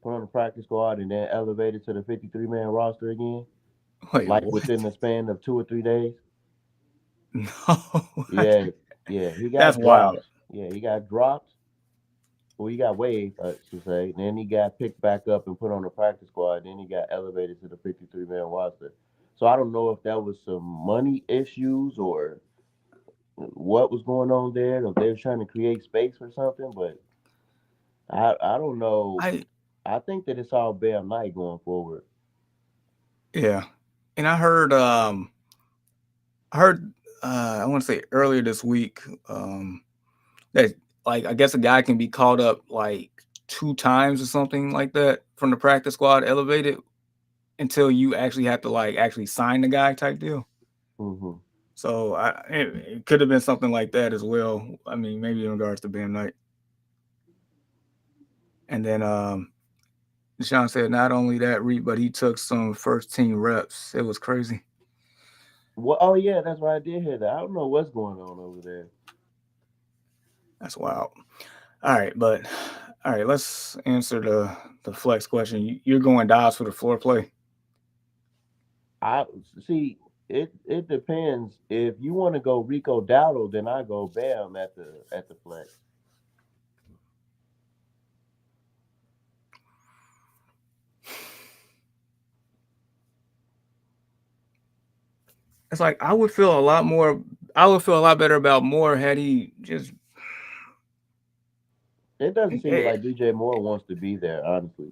B: put on the practice squad, and then elevated to the 53-man roster again,
A: Wait,
B: like within
A: what?
B: the span of 2 or 3 days.
A: No,
B: Yeah, yeah, he
A: that's
B: got
A: wild.
B: dropped. Yeah, he got dropped. Well, he got waived, I should say. Then he got picked back up and put on the practice squad. Then he got elevated to the 53-man roster. So I don't know if that was some money issues or what was going on there, or if they were trying to create space or something. But I don't know.
A: I
B: I think that it's all Bam Knight going forward.
A: yeah, and I heard I want to say earlier this week that like I guess a guy can be called up like 2 times or something like that from the practice squad elevated until you actually have to like actually sign the guy type deal.
B: Hmm.
A: So it could have been something like that as well. I mean, maybe in regards to Bam Knight. And then Deshaun said not only that, Reed, but he took some first team reps. It was crazy.
B: Well, oh yeah, that's right. I did hear that. I don't know what's going on over there.
A: That's wild. All right, but all right, let's answer the flex question. You're going Dobbs for the floor play.
B: I see. It depends. If you want to go Rico Dowdle, then I go Bam at the flex.
A: It's like I would feel a lot more. I would feel a lot better about Moore had he just
B: It doesn't seem
A: eh,
B: like DJ Moore wants to be there, honestly.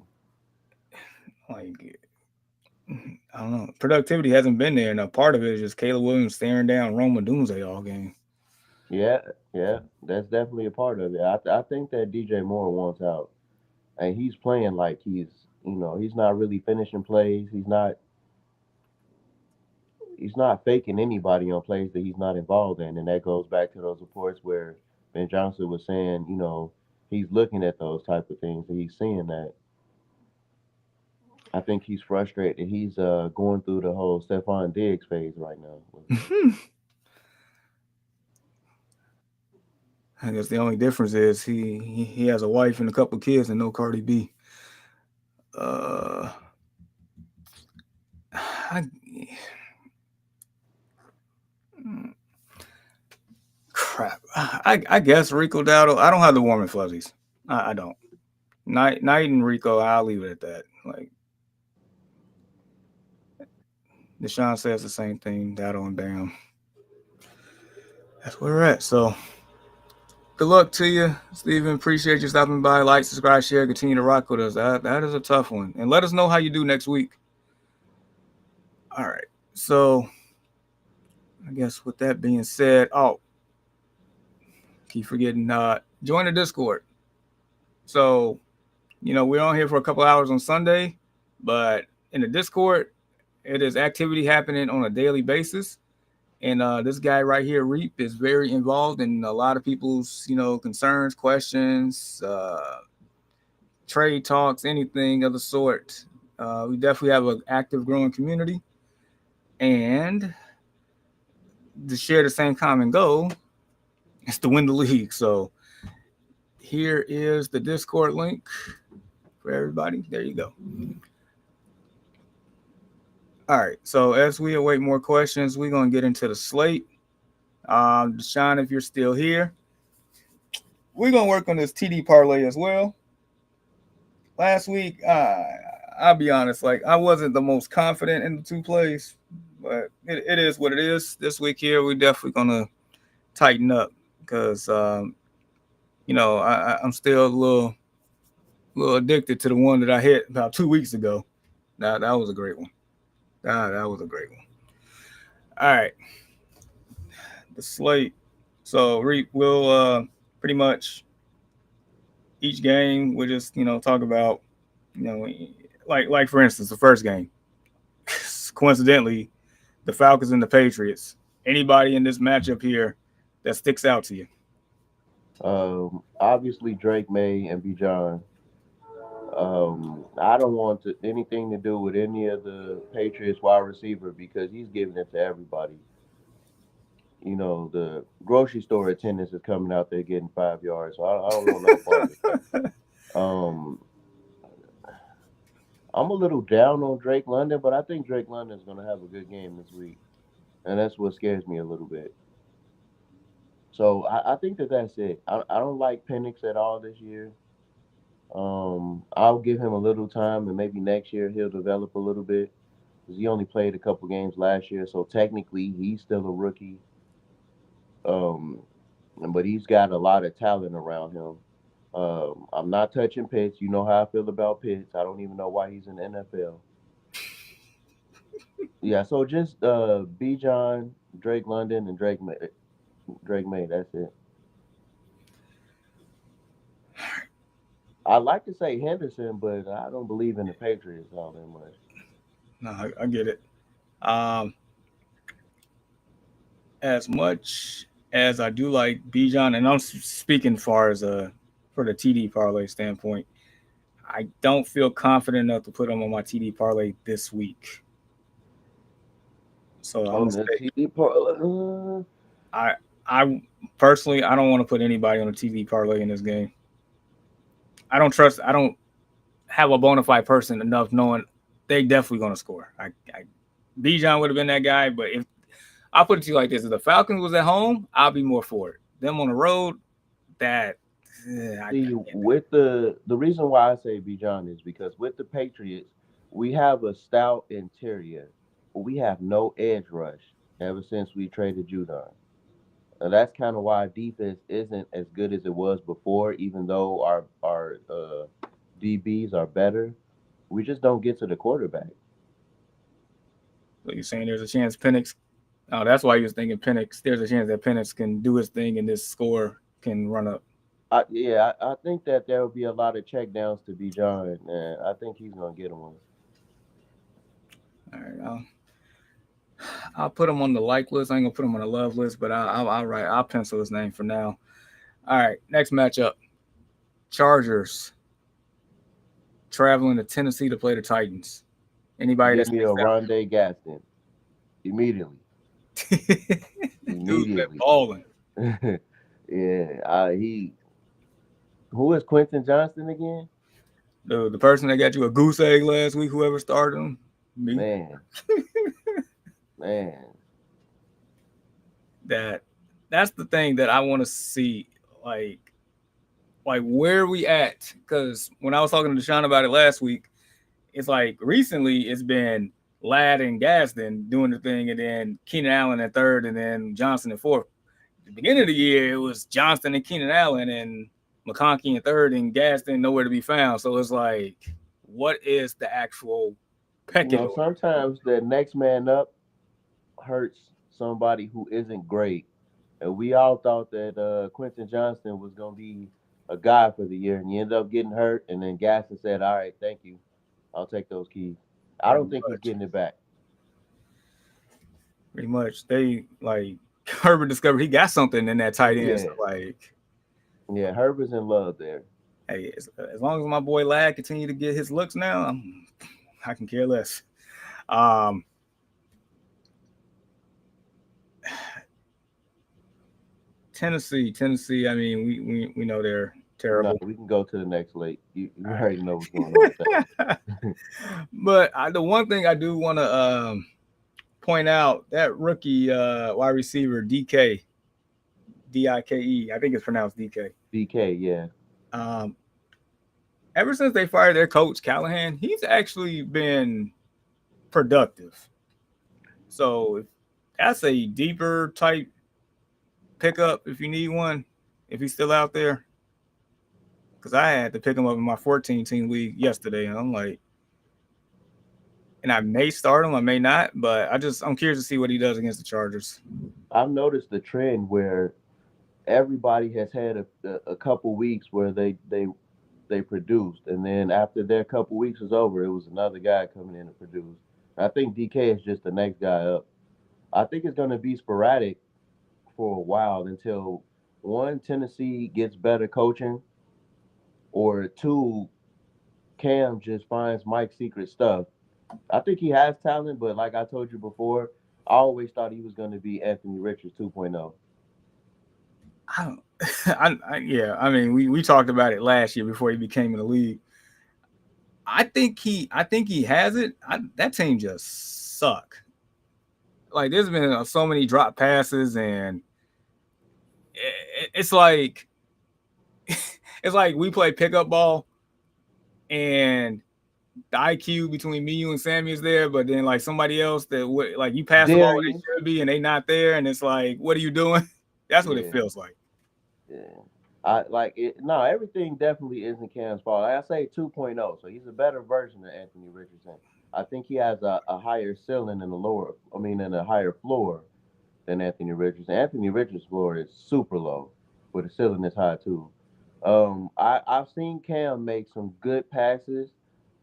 A: like I don't know. Productivity hasn't been there, and a part of it is just Caleb Williams staring down Roma all game.
B: Yeah, yeah, that's definitely a part of it. I think that DJ Moore wants out, and he's playing like he's not really finishing plays. He's not faking anybody on plays that he's not involved in, and that goes back to those reports where Ben Johnson was saying, he's looking at those type of things and he's seeing that. I think he's frustrated. He's going through the whole Stephon Diggs phase right now.
A: I guess the only difference is he has a wife and a couple kids and no Cardi B. Uh, I, crap. I guess Rico Dowdle. I don't have the warm and fuzzies. I don't. Night and Rico. I'll leave it at that. Like Deshaun says the same thing. Dowdle and Bam. That's where we're at. So good luck to you, Steven. Appreciate you stopping by. Like, subscribe, share, continue to rock with us. That is a tough one. And let us know how you do next week. All right. So I guess with that being said, keep forgetting join the Discord. So, we're on here for a couple hours on Sunday, but in the Discord, it is activity happening on a daily basis. And this guy right here, Reap, is very involved in a lot of people's, concerns, questions, trade talks, anything of the sort. We definitely have an active, growing community. And to share the same common goal is to win the league. So here is the Discord link for everybody. There you go. All right. So as we await more questions, we're gonna get into the slate. Deshaun, if you're still here, we're gonna work on this TD parlay as well. Last week, I'll be honest, like I wasn't the most confident in the two plays, but it is what it is. This week here, we're definitely gonna tighten up because I'm still a little addicted to the one that I hit about 2 weeks ago. That was a great one. That was a great one. All right, the slate. So we'll pretty much each game we'll just talk about You know, like for instance, the first game, coincidentally, the Falcons and the Patriots. Anybody in this matchup here that sticks out to you?
B: Obviously Drake May and Bijan. I don't want anything to do with any of the Patriots wide receiver because he's giving it to everybody. You know, the grocery store attendants is coming out there getting 5 yards. So I don't want no part of that. Um, I'm a little down on Drake London, but I think Drake London is going to have a good game this week, and that's what scares me a little bit. So I think that's it. I don't like Penix at all this year. I'll give him a little time, and maybe next year he'll develop a little bit because he only played a couple games last year, so technically he's still a rookie. Um, but he's got a lot of talent around him. I'm not touching Pitts. You know how I feel about Pitts. I don't even know why he's in the NFL. Yeah, so just B. John, Drake London, and Drake May. That's it. I like to say Henderson, but I don't believe in the Patriots all that much.
A: No, I get it. Um, as much as I do like Bijan, and I'm speaking far as for the TD parlay standpoint, I don't feel confident enough to put him on my TD parlay this week. So I'm gonna
B: On the
A: say
B: TV part,
A: I I personally I don't want to put anybody on a TD parlay in this game. I don't trust. I don't have a bona fide person enough knowing they definitely gonna score. Bijan would have been that guy, but if I'll put it to you like this: if the Falcons was at home, I'll be more for it. Them on the road, that I
B: see,
A: can't.
B: with the reason why I say Bijan is because with the Patriots, we have a stout interior, but we have no edge rush ever since we traded Judon. And that's kind of why defense isn't as good as it was before, even though our DBs are better. We just don't get to the quarterback.
A: So you're saying there's a chance Penix. Oh, that's why you was thinking Penix. There's a chance that Penix can do his thing and this score can run up.
B: I think that there will be a lot of checkdowns to be John, and I think he's gonna get one.
A: All right, I'll put him on the like list. I ain't gonna put him on the love list, but I'll write. I'll pencil his name for now. All right, next matchup: Chargers traveling to Tennessee to play the Titans. Anybody that
B: Give me a
A: sticks out?
B: Rondé Gaston immediately,
A: Dude's been
B: immediately.
A: balling.
B: Yeah, he. Who is Quentin Johnston again?
A: The person that got you a goose egg last week, whoever started him, me.
B: Man, man.
A: That that's the thing that I want to see, like where we at? Because when I was talking to Deshaun about it last week, it's like recently it's been Ladd and Gaston doing the thing, and then Keenan Allen at third, and then Johnson at fourth. At the beginning of the year, it was Johnston and Keenan Allen, and McConkey in third, and Gaston nowhere to be found. So it's like, what is the actual
B: You
A: pecking
B: know,
A: order?
B: sometimes the next man up hurts somebody who isn't great. And we all thought that Quentin Johnston was going to be a guy for the year, and he ended up getting hurt. And then Gaston said, "All right, thank you. I'll take those keys." I
A: Pretty
B: don't think he's
A: much,
B: getting it back.
A: pretty much. They like Herbert discovered he got something in that tight end. So
B: Yeah,
A: like,
B: yeah. Herbert's in love there.
A: hey, as long as my boy Ladd continue to get his looks now, I can care less. Um, Tennessee. I mean, we know they're
B: No,
A: terrible,
B: we can go to the next late. You already know what's going on with that.
A: but the one thing I do want to point out that rookie wide receiver Dike. I think it's pronounced DK.
B: DK, yeah.
A: Um, ever since they fired their coach Callahan, he's actually been productive. So that's a deeper type pickup if you need one, if he's still out there. Because I had to pick him up in my 14 team league yesterday, and I'm like, and I may start him, I may not, but I'm curious to see what he does against the Chargers.
B: I've noticed the trend where everybody has had a couple weeks where they produced, and then after their couple weeks was over, it was another guy coming in to produce. I think DK is just the next guy up. I think it's going to be sporadic for a while until one, Tennessee gets better coaching, or two, Cam just finds Mike's secret stuff. I think he has talent, but like I told you before, I always thought he was going to be Anthony Richards 2.0.
A: I don't. Yeah. I mean, we talked about it last year before he became in the league. I think he has it. That team just suck. Like there's been so many drop passes, and it's like it's like we play pickup ball, and the IQ between me, you, and Sammy is there, but then like somebody else that like you pass the ball where they
B: Darius,
A: should be, and they not there, and it's like, what are you doing? That's what it
B: yeah,
A: feels like.
B: yeah. I like it. No, everything definitely isn't Cam's fault. Like I say 2.0, so he's a better version of Anthony Richardson. I think he has a higher ceiling and a lower, I mean, and a higher floor than Anthony Richardson. Anthony Richardson's floor is super low, but the ceiling is high too. I've seen Cam make some good passes.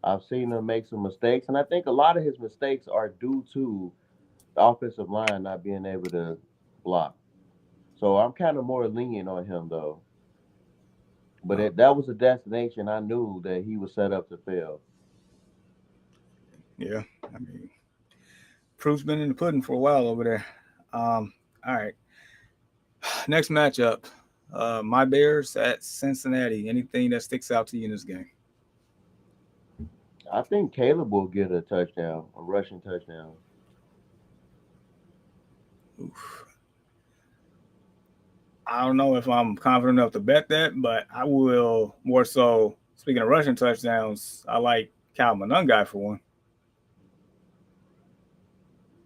B: I've seen him make some mistakes, and I think a lot of his mistakes are due to the offensive line not being able to block. So I'm kind of more lenient on him though. But that was a destination I knew that he was set up to fail.
A: Yeah, I mean, proof's been in the pudding for a while over there. All right, next matchup, my Bears at Cincinnati. Anything that sticks out to you in this game?
B: I think Caleb will get a touchdown, a rushing touchdown.
A: Oof. I don't know if I'm confident enough to bet that, but I will more so. Speaking of rushing touchdowns, I like Cal Monungai for one.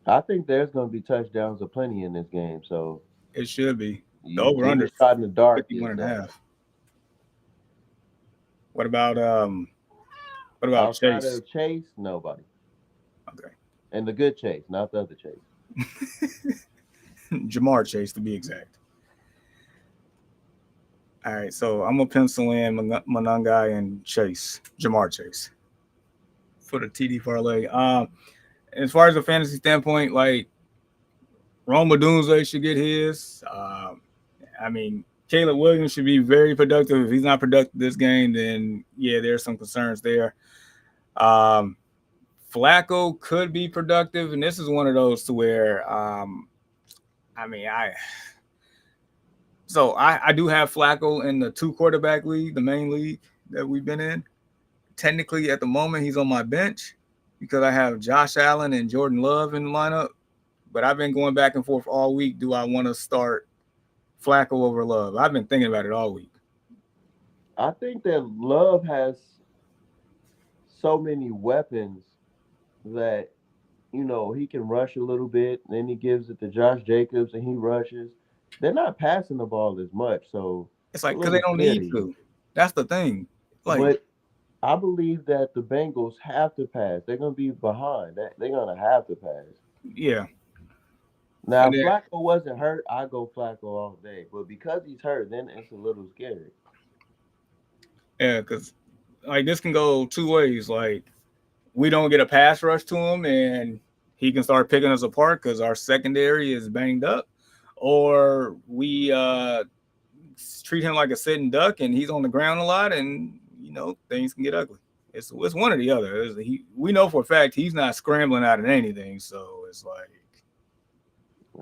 B: I think there's going to be touchdowns aplenty in this game. So
A: It should be. The
B: you
A: over
B: take
A: under
B: a shot in the dark
A: 51
B: is
A: and a half. What about
B: outside
A: Chase?
B: of Chase, nobody.
A: Okay.
B: And the good Chase, not the other Chase.
A: Jamar Chase to be exact. All right, so I'm gonna pencil in Monungai and Chase, Jamar Chase for the TD parlay. As far as a fantasy standpoint, like Roma Dunze should get his. I mean, Caleb Williams should be very productive. If he's not productive this game, then yeah, there's some concerns there. Um, Flacco could be productive, and this is one of those to where, I mean, I do have Flacco in the two quarterback league, the main league that we've been in. Technically, at the moment, he's on my bench because I have Josh Allen and Jordan Love in the lineup. But I've been going back and forth all week. Do I want to start Flacco over Love? I've been thinking about it all week.
B: I think that Love has so many weapons that he can rush a little bit. Then he gives it to Josh Jacobs and he rushes. They're not passing the ball as much, so
A: It's
B: it's a
A: like because they
B: little
A: don't need
B: scary.
A: to. That's the thing. Like,
B: But I believe that the Bengals have to pass. They're going to be behind. They're going to have to pass.
A: yeah.
B: Now,
A: And
B: if
A: then,
B: Flacco wasn't hurt, I go Flacco all day. But because he's hurt, then it's a little scary.
A: yeah, because like this can go two ways. Like, we don't get a pass rush to him and he can start picking us apart because our secondary is banged up, or we treat him like a sitting duck and he's on the ground a lot, and things can get ugly. It's one or the other. We know for a fact he's not scrambling out of anything, so it's like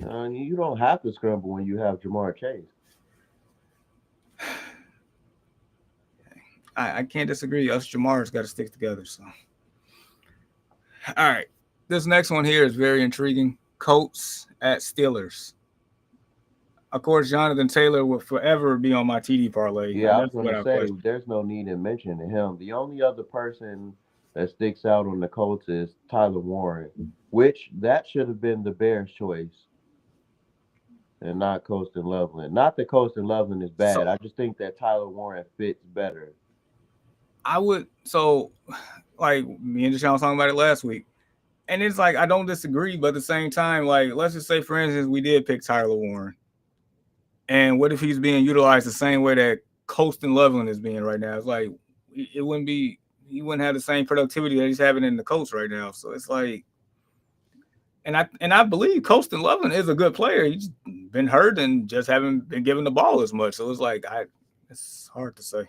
B: You don't have to scramble when you have Jamar Chase.
A: I can't disagree. Us Jamar's got to stick together. So, all right, this next one here is very intriguing. Colts at Steelers. Of course, Jonathan Taylor will forever be on my TD parlay.
B: Yeah, I was
A: That's
B: going to
A: without
B: say
A: question.
B: there's no need in mentioning him. The only other person that sticks out on the Colts is Tyler Warren, which that should have been the Bears' choice and not Colston Loveland. Not that Colston Loveland is bad.
A: So
B: I just think that Tyler Warren fits better.
A: like me and Deshaun was talking about it last week. And it's like I don't disagree, but at the same time, like let's just say, for instance, we did pick Tyler Warren. And what if he's being utilized the same way that Colston Loveland is being right now? It's like, it wouldn't be he wouldn't have the same productivity that he's having in the Colts right now. So it's like, and I believe Colston Loveland is a good player. He's been hurt and just haven't been given the ball as much. So it's like it's hard to say.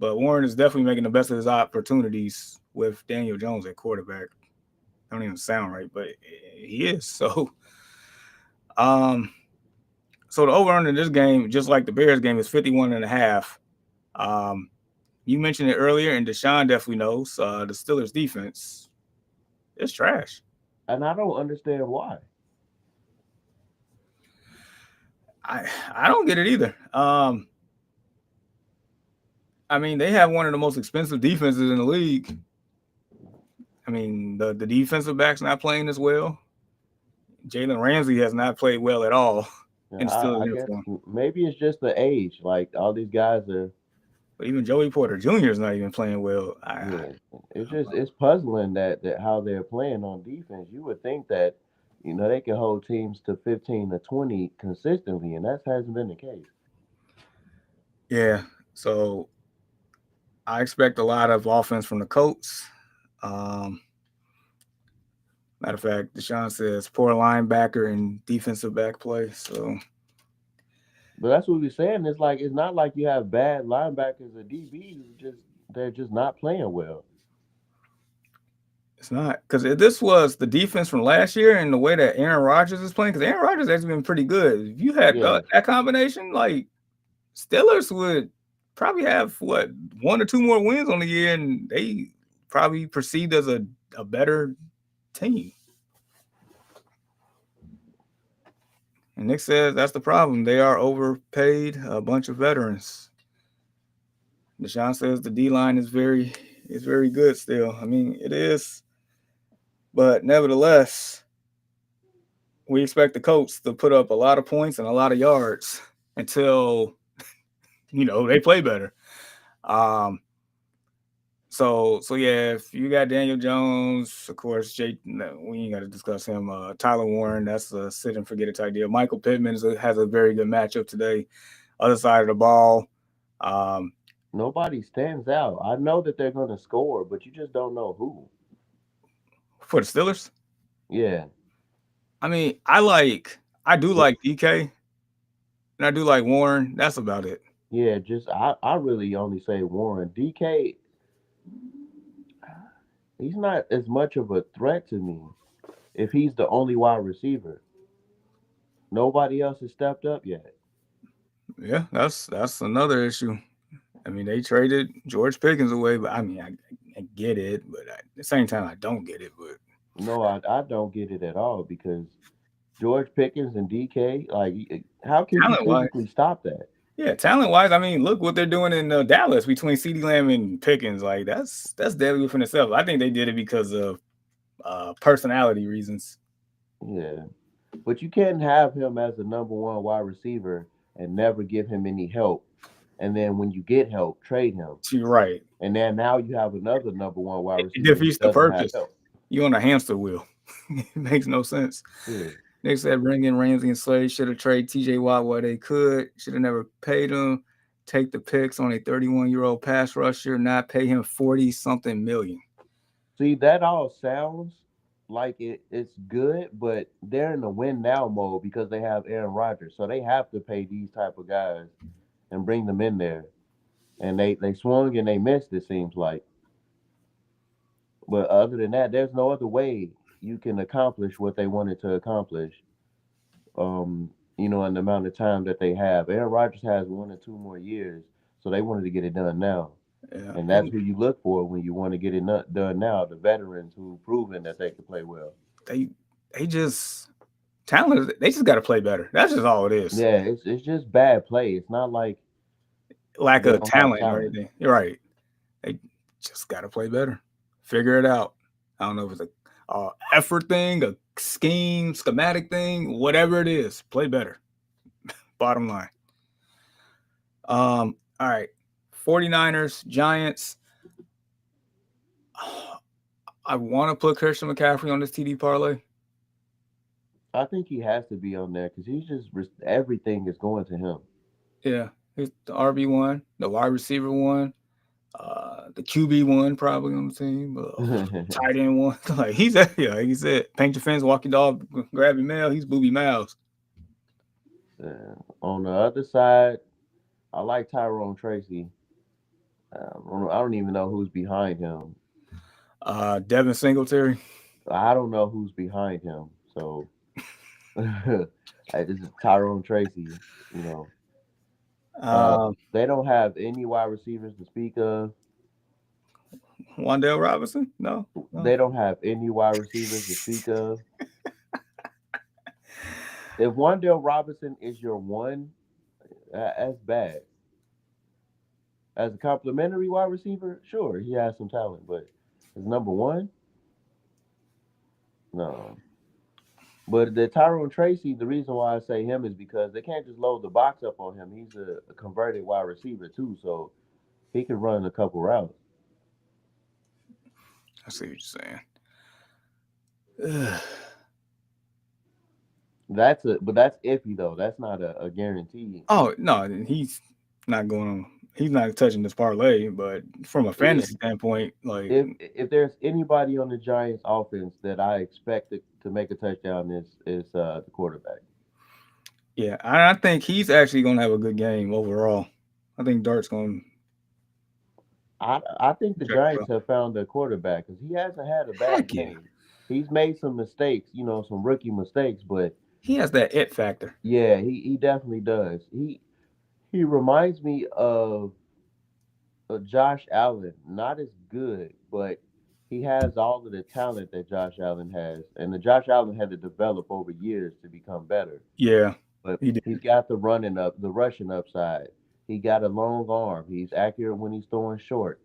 A: But Warren is definitely making the best of his opportunities with Daniel Jones at quarterback. Don't even sound right, but he is. Um, so the over under in this game, just like the Bears game, is 51.5. Um, you mentioned it earlier, and Deshaun definitely knows. The Steelers defense is trash.
B: And I don't understand why.
A: I don't get it either. I mean, they have one of the most expensive defenses in the league. I mean, the defensive back's not playing as well. Jalen Ramsey has not played well at all in the Steelers
B: I guess
A: uniform.
B: maybe it's just the age. Like all these guys are,
A: But even Joey Porter Jr. is not even playing well.
B: yeah. It's puzzling that how they're playing on defense. You would think that, they can hold teams to 15 to 20 consistently, and that hasn't been the case.
A: Yeah. So I expect a lot of offense from the Colts. Um, Matter of fact, Deshaun says poor linebacker and defensive back play. So
B: But that's what we're saying. It's like it's not like you have bad linebackers or DBs. Just they're just not playing well.
A: it's not because this was the defense from last year and the way that Aaron Rodgers is playing. Because Aaron Rodgers has been pretty good. If you had
B: Yeah.
A: that combination, like Steelers would probably have what 1 or 2 more wins on the year, and they probably perceived as a better team. And Nick says that's the problem. They are overpaid a bunch of veterans. Deshaun says the D line is very good still. I mean, it is, but nevertheless, we expect the Colts to put up a lot of points and a lot of yards until they play better. Um, so yeah, if you got Daniel Jones, of course, no, we ain't got to discuss him. Tyler Warren, that's a sit and forget it type deal. Michael Pittman has a very good matchup today. Other side of the ball, um,
B: Nobody stands out. I know that they're going to score, but you just don't know who.
A: for the Steelers.
B: Yeah.
A: I mean, I do like DK and I do like Warren. That's about it.
B: Yeah, just I really only say Warren. DK, he's not as much of a threat to me if he's the only wide receiver. Nobody else has stepped up yet.
A: Yeah, that's another issue. I mean, they traded George Pickens away, but I mean, I get it, but at the same time, I don't get it. But
B: No, I don't get it at all because George Pickens and DK, like, how can you
A: talent wise,
B: physically stop that?
A: yeah, talent wise, I mean, look what they're doing in Dallas between CeeDee Lamb and Pickens. Like that's deadly within itself. I think they did it because of personality reasons.
B: Yeah. But you can't have him as the number one wide receiver and never give him any help. And then when you get help, trade him.
A: You're right.
B: And then now you have another number one wide
A: It
B: receiver who
A: defeats the
B: doesn't have
A: purpose.
B: help.
A: You're on a hamster wheel. It makes no sense.
B: Yeah.
A: They said bring in Ramsey and Slade. Should have traded TJ Watt while they could. Should have never paid him. Take the picks on a 31-year-old pass rusher, not pay him 40 something million.
B: See, that all sounds like it's good, but they're in the win now mode because they have Aaron Rodgers. So they have to pay these type of guys and bring them in there. And they swung and they missed, it seems like. But other than that, there's no other way you can accomplish what they wanted to accomplish. In the amount of time that they have. Aaron Rodgers has 1 or 2 more years, so they wanted to get it done now.
A: Yeah,
B: And that's who you look for when you want to get it done now. The veterans who proven that they can play well.
A: they they just talented. They just got to play better. That's just all it is.
B: Yeah, it's just bad play. It's not like
A: Lack
B: they
A: of
B: don't have
A: talent or
B: talent.
A: anything. You're right. They just got to play better. Figure it out. I don't know if it's a effort thing, a schematic thing, whatever it is. Play better. Bottom line. All right. 49ers, Giants. I want to put Christian McCaffrey on this TD parlay.
B: I think he has to be on there because he's just everything is going to him.
A: Yeah, he's the RB1, the wide receiver one. The QB1 probably on the team. Tight end one. Like he's like he said, paint your fence, walk your dog, grab your mail. He's Booby Miles.
B: On the other side, I like Tyrone Tracy. I don't even know who's behind him.
A: Devin Singletary.
B: I don't know who's behind him. So this is Tyrone Tracy. You know,
A: Um,
B: they don't have any wide receivers to speak of.
A: Wandale Robinson. No.
B: They don't have any wide receivers to speak of. If Wandale Robinson is your one, that's bad. As a complimentary wide receiver, sure, he has some talent, but as number one, no. But the Tyrone Tracy, the reason why I say him is because they can't just load the box up on him. He's a converted wide receiver too, so he can run a couple routes.
A: I see what you're saying.
B: But that's iffy though. That's not a guarantee.
A: Oh no, he's not going on. He's not touching this parlay. But from a
B: Yeah.
A: fantasy standpoint, like
B: If there's anybody on the Giants offense that I expect to make a touchdown is the quarterback.
A: yeah, I think he's actually going to have a good game overall. I think Dart's going
B: I think the
A: to check
B: Giants
A: well.
B: have found their quarterback because he hasn't had a bad
A: Heck yeah,
B: game. He's made some mistakes, some rookie mistakes, but
A: he has that it factor.
B: yeah, he definitely does. He reminds me of Josh Allen, not as good, but he has all of the talent that Josh Allen has, and the Josh Allen had to develop over years to become better.
A: Yeah,
B: But
A: he did.
B: he's got the rushing upside. He got a long arm. He's accurate when he's throwing short.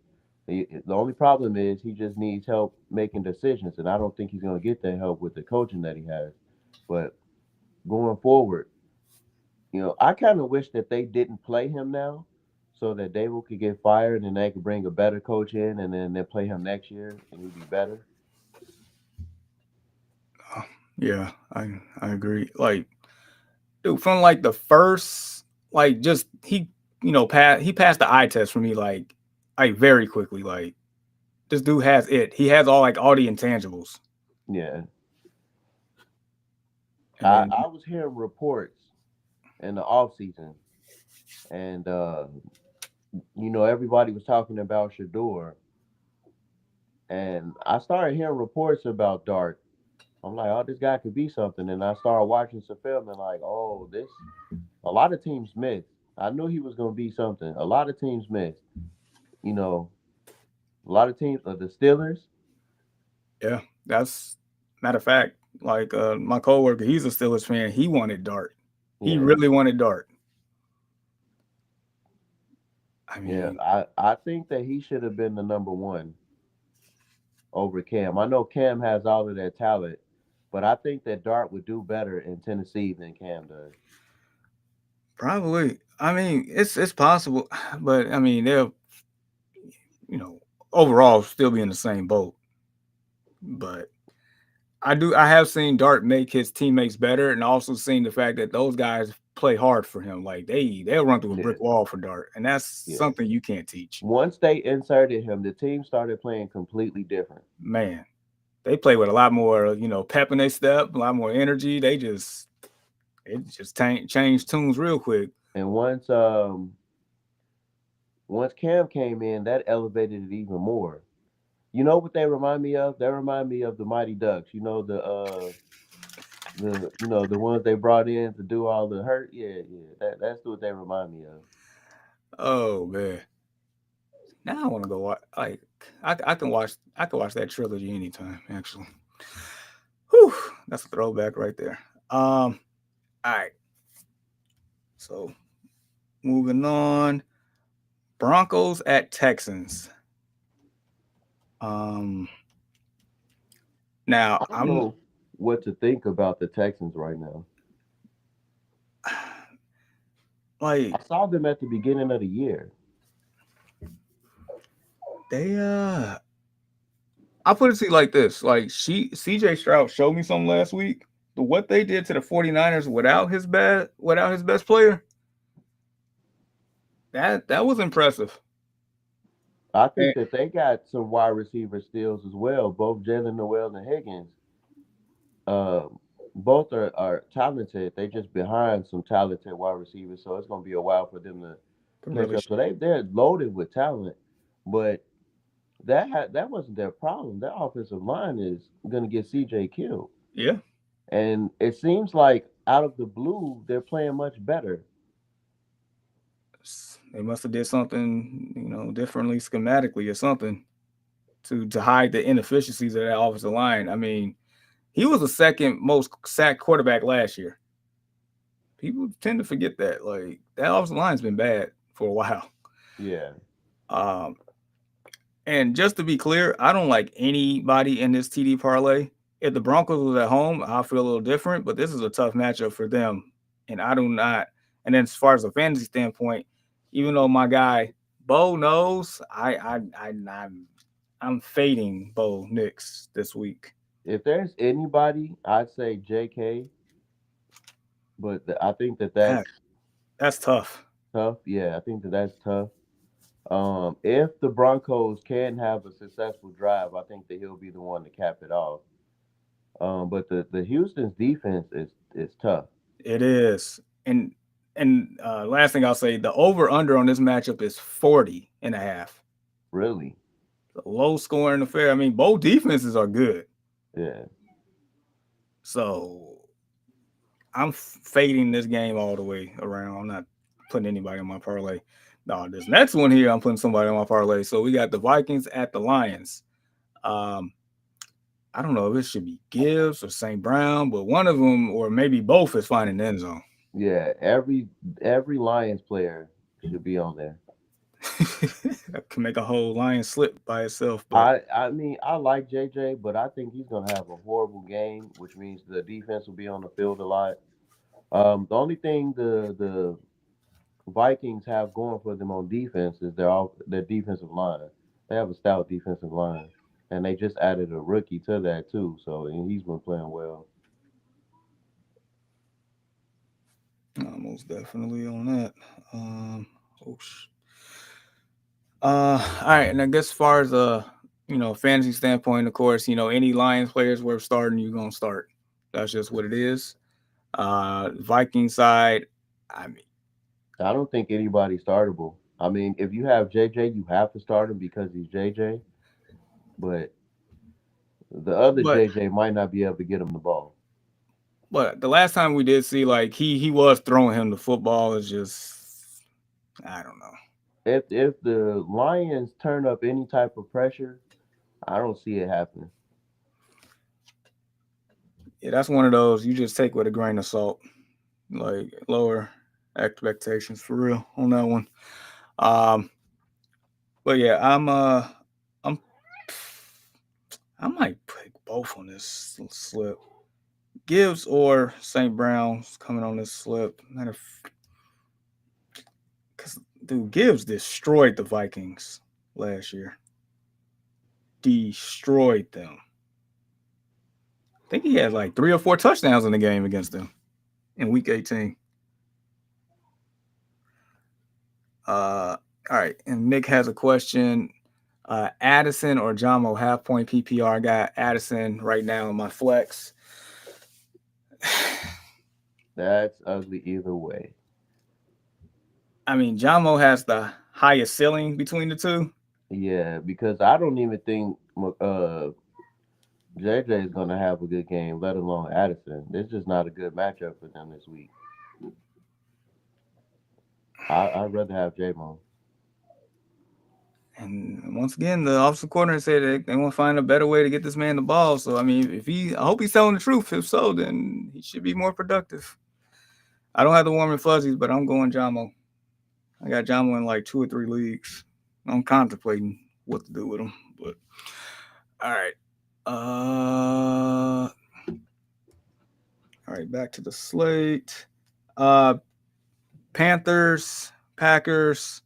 B: The only problem is he just needs help making decisions, and I don't think he's going to get that help with the coaching that he has. But going forward, I kind of wish that they didn't play him now, so that Dable could get fired and they could bring a better coach in, and then they play him next year and he'd be better.
A: Yeah, I agree. Like, dude, from like the first, like, just he passed the eye test for me, like very quickly. Like, this dude has it. He has all the intangibles,
B: Yeah,
A: and then
B: I was hearing reports in the off season, and everybody was talking about Shador, and I started hearing reports about Dart. I'm like, oh, this guy could be something, and I started watching some film, and like, oh, this a lot of teams missed. I knew he was going to be something. A lot of teams missed. You know, a lot of teams, the Steelers.
A: yeah, that's matter of fact. Like my coworker, he's a Steelers fan. He wanted Dart. He
B: Yeah,
A: really wanted Dart. I
B: yeah.
A: mean,
B: I think that he should have been the number one over Cam. I know Cam has all of that talent, but I think that Dart would do better in Tennessee than Cam does.
A: probably. I mean, it's possible, but I mean, they'll you know overall still be in the same boat. But I have seen Dart make his teammates better, and also seen the fact that those guys play hard for him. Like they'll run through a
B: Yeah,
A: brick wall for Dart, and that's
B: yeah.
A: something you can't teach.
B: Once they inserted him, the team started playing completely different.
A: Man, they play with a lot more pep in their step, a lot more energy. It just changed tunes real quick.
B: And once Cam came in, that elevated it even more. You know what they remind me of? They remind me of the Mighty Ducks. The ones they brought in to do all the hurt. Yeah, yeah. That's what they remind me of.
A: Oh man, now I want to go watch. Like I can watch that trilogy anytime. Actually, whew, that's a throwback right there. All right, so moving on. Broncos at Texans. Um, now
B: I don't
A: I'm
B: know what to think about the Texans right now.
A: like
B: I saw them at the beginning of the year.
A: they I put it to you like this. Like CJ Stroud showed me something last week. But what they did to the 49ers without his best player, that was impressive.
B: I think
A: And
B: that they got some wide receiver steals as well. Both Jalen Noel and Higgins, uh, both are talented. They just behind some talented wide receivers, so it's gonna be a while for them to
A: can
B: catch
A: really,
B: up. So they're loaded with talent, but that wasn't their problem. Their offensive line is gonna get CJ killed,
A: yeah,
B: and it seems like out of the blue they're playing much better.
A: they must have did something, differently schematically or something to hide the inefficiencies of that offensive line. I mean, he was the second most sacked quarterback last year. People tend to forget that. Like that offensive line's been bad for a while.
B: Yeah,
A: Um, and just to be clear, I don't like anybody in this TD parlay. If the Broncos was at home, I'll feel a little different, but this is a tough matchup for them. And I do not. And then as far as a fantasy standpoint, even though my guy Bo knows, I'm fading Bo Nix this week.
B: if there's anybody, I'd say J.K. But I think that
A: That, that's tough.
B: tough. Yeah, I think that that's tough. If the Broncos can have a successful drive, I think that he'll be the one to cap it off. But the Houston's defense is tough.
A: It is. And last thing I'll say, the over under on this matchup is 40 and a half.
B: Really.
A: A low scoring affair. I mean, both defenses are good.
B: Yeah.
A: So I'm fading this game all the way around. I'm not putting anybody on my parlay. No, this next one here, I'm putting somebody on my parlay. So we got the Vikings at the Lions. Um, I don't know if it should be Gibbs or St. Brown, but one of them, or maybe both, is finding the end zone.
B: Yeah. Every Lions player should be on there.
A: That can make a whole Lion slip by itself, but
B: I mean I like JJ, but I think he's gonna have a horrible game, which means the defense will be on the field a lot. The only thing the Vikings have going for them on defense is their defensive line. They have a stout defensive line, and they just added a rookie to that too. So and he's been playing well.
A: most definitely on that. Oh, all right, and I guess as far as fantasy standpoint, of course, any Lions players worth starting, you're gonna start. That's just what it is. Viking side, I mean,
B: I don't think anybody's startable. I mean, if you have JJ, you have to start him because he's JJ. But the other
A: but
B: JJ might not be able to get him the ball.
A: but the last time we did see like he was throwing him the football is just I don't know.
B: If the Lions turn up any type of pressure, I don't see it happening.
A: Yeah, that's one of those you just take with a grain of salt, like lower expectations for real on that one. Um, but yeah, I'm I might pick both on this slip. Gibbs or St. Brown's coming on this slip. Matter because dude Gibbs destroyed the Vikings last year. Destroyed them. I think he had like 3 or 4 touchdowns in the game against them in Week 18. All right, and Nick has a question. Addison or Jamo half point PPR. I got Addison right now in my flex.
B: That's ugly either way.
A: I mean, Jamo has the highest ceiling between the two.
B: Yeah, because I don't even think JJ is gonna have a good game, let alone Addison. It's just not a good matchup for them this week. I'd rather have J Mo.
A: And once again, the offensive coordinator said they want to find a better way to get this man the ball. So I mean, I hope he's telling the truth. If so, then he should be more productive. I don't have the warm and fuzzies, but I'm going Jamo. I got Jamo in like 2 or 3 leagues. I'm contemplating what to do with him, but all right. All right, back to the slate. Uh, Panthers, Packers.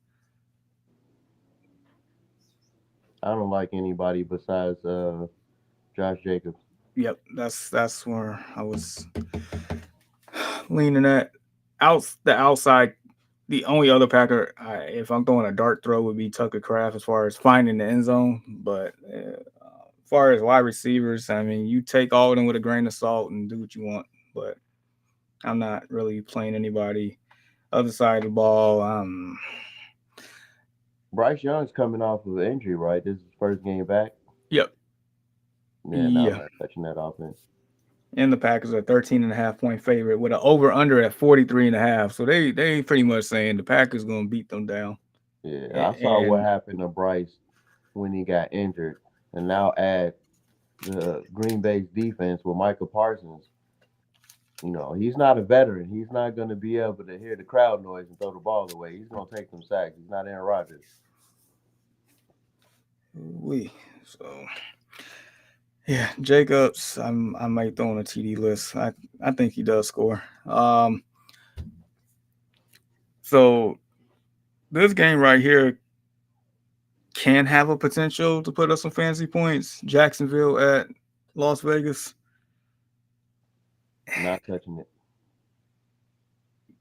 B: I don't like anybody besides Josh Jacobs.
A: Yep, that's where I was leaning at. The outside The only other Packer, if I'm throwing a dart throw, would be Tucker Craft as far as finding the end zone. But as far as wide receivers, I mean, you take all of them with a grain of salt and do what you want. But I'm not really playing anybody other side of the ball.
B: Bryce Young's coming off of an injury, right? This is his first game back.
A: Yep.
B: Yeah, now I'm
A: Yeah.
B: not touching that offense.
A: And the Packers are 13.5 point favorite with an over under at 43.5. So they pretty much saying the Packers gonna beat them down.
B: Yeah,
A: And,
B: I saw what
A: and
B: happened to Bryce when he got injured, and now add the Green Bay's defense with Michael Parsons. He's not a veteran. He's not going to be able to hear the crowd noise and throw the ball away. He's going to take some sacks. He's not Aaron Rodgers.
A: we so yeah, Jacobs. I might throw on a TD list. I think he does score. So this game right here can have a potential to put us some fantasy points. Jacksonville at Las Vegas.
B: Not touching it.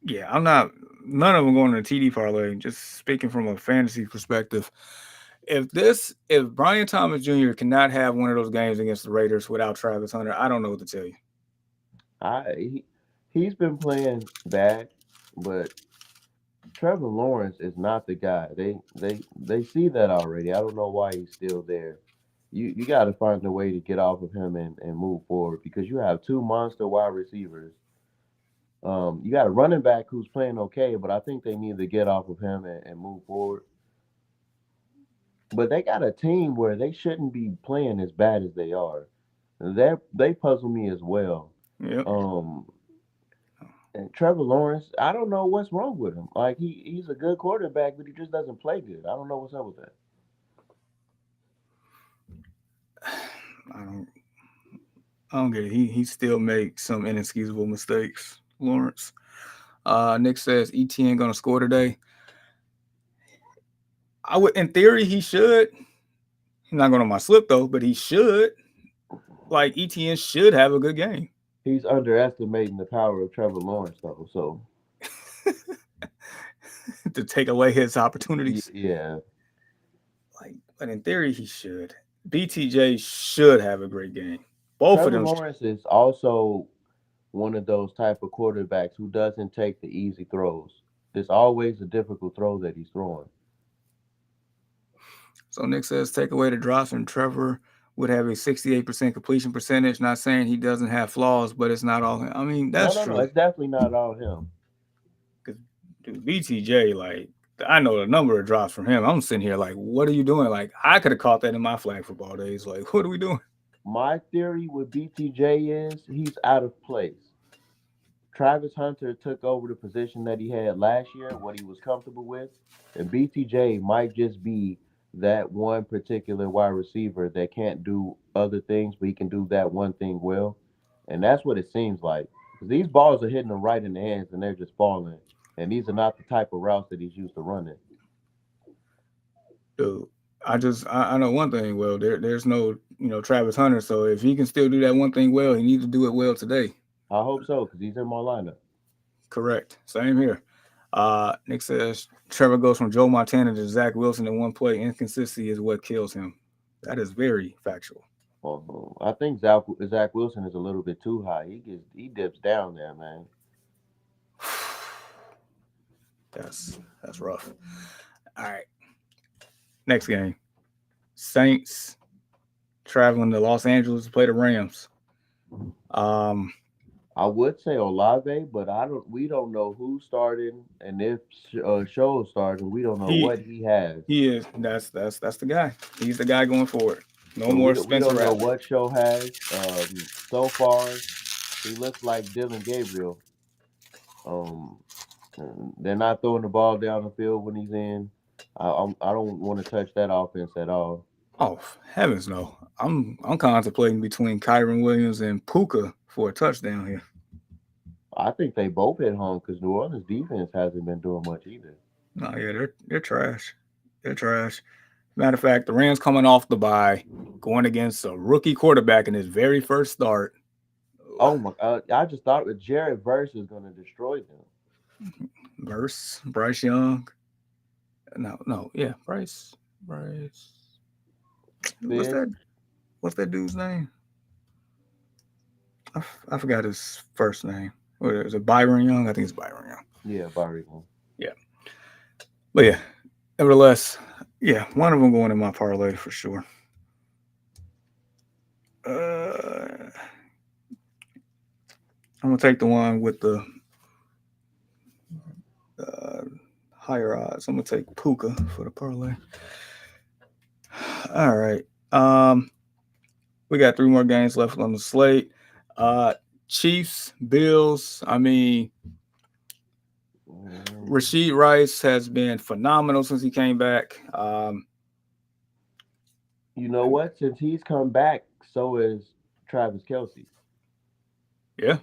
A: Yeah, I'm not. None of them going to the TD parlay. Just speaking from a fantasy perspective, if Brian Thomas Jr. cannot have one of those games against the Raiders without Travis Hunter, I don't know what to tell you.
B: I he, he's been playing bad, but Trevor Lawrence is not the guy. They see that already. I don't know why he's still there. You got to find a way to get off of him and move forward because you have two monster wide receivers. You got a running back who's playing okay, but I think they need to get off of him and move forward. But they got a team where they shouldn't be playing as bad as they are. They puzzle me as well.
A: Yep.
B: Um, and Trevor Lawrence, I don't know what's wrong with him. Like he's a good quarterback, but he just doesn't play good. I don't know what's up with that.
A: I don't. I don't get it. He still makes some inexcusable mistakes. Lawrence. Nick says ETN gonna score today. I would, in theory, he should. He's not going on my slip though, but he should. Like ETN should have a good game.
B: He's underestimating the power of Trevor Lawrence, though. So
A: To take away his opportunities.
B: yeah,
A: Like, but in theory, he should. BTJ should have a great game. Both of
B: Trevor
A: them.
B: Lawrence is also one of those type of quarterbacks who doesn't take the easy throws. It's always a difficult throw that he's throwing.
A: So Nick says take away the drops and Trevor would have a 68% completion percentage. Not saying he doesn't have flaws, but it's not all him. I mean,
B: No,
A: that's
B: no, no.
A: true.
B: It's definitely not all him.
A: Because BTJ, like, I know the number of drops from him. I'm sitting here like, what are you doing? Like, I could have caught that in my flag football days. Like, what are we doing?
B: My theory with BTJ is he's out of place. Travis Hunter took over the position that he had last year, what he was comfortable with, and BTJ might just be that one particular wide receiver that can't do other things, but he can do that one thing well, and that's what it seems like. Because these balls are hitting him right in the hands, and they're just falling, and these are not the type of routes that he's used to running.
A: Dude, I know one thing. Well, there's no Travis Hunter. So if he can still do that one thing well, he needs to do it well today.
B: I hope so, because he's in my lineup.
A: Correct. Same here. Nick says Trevor goes from Joe Montana to Zach Wilson in one play. Inconsistency is what kills him. That is very factual.
B: I think Zach Wilson is a little bit too high. He dips down there, man.
A: That's rough. All right. Next game. Saints traveling to Los Angeles to play the Rams.
B: I would say Olave, but we don't know who's starting, and if Show is starting, we don't know what he has.
A: He is. That's the guy. He's the guy going forward. No
B: So
A: more
B: we
A: Spencer
B: don't know
A: Rattler.
B: what Show has. So far, he looks like Dylan Gabriel. Um, they're not throwing the ball down the field when he's in. I don't want to touch that offense at all.
A: Oh heavens no! I'm contemplating between Kyron Williams and Puka for a touchdown here.
B: I think they both hit home because New Orleans defense hasn't been doing much either.
A: No, yeah, they're trash. They're trash. Matter of fact, the Rams coming off the bye, going against a rookie quarterback in his very first start.
B: Oh my! I just thought that Jared Verse is going to destroy them.
A: Bryce Young. No, yeah, Bryce. What's
B: Fizz.
A: that? What's that dude's name? I forgot his first name. What is it? Byron Young? I think it's Byron Young.
B: Yeah, Barry.
A: Yeah, but yeah, nevertheless, yeah, one of them going in my parlay for sure. I'm gonna take the one with the uh, higher odds. I'm gonna take Puka for the parlay. All right. We got three more games left on the slate. Uh, Chiefs, Bills. I mean, Rasheed Rice has been phenomenal since he came back.
B: You know what? Since he's come back, so is Travis Kelsey.
A: Yeah,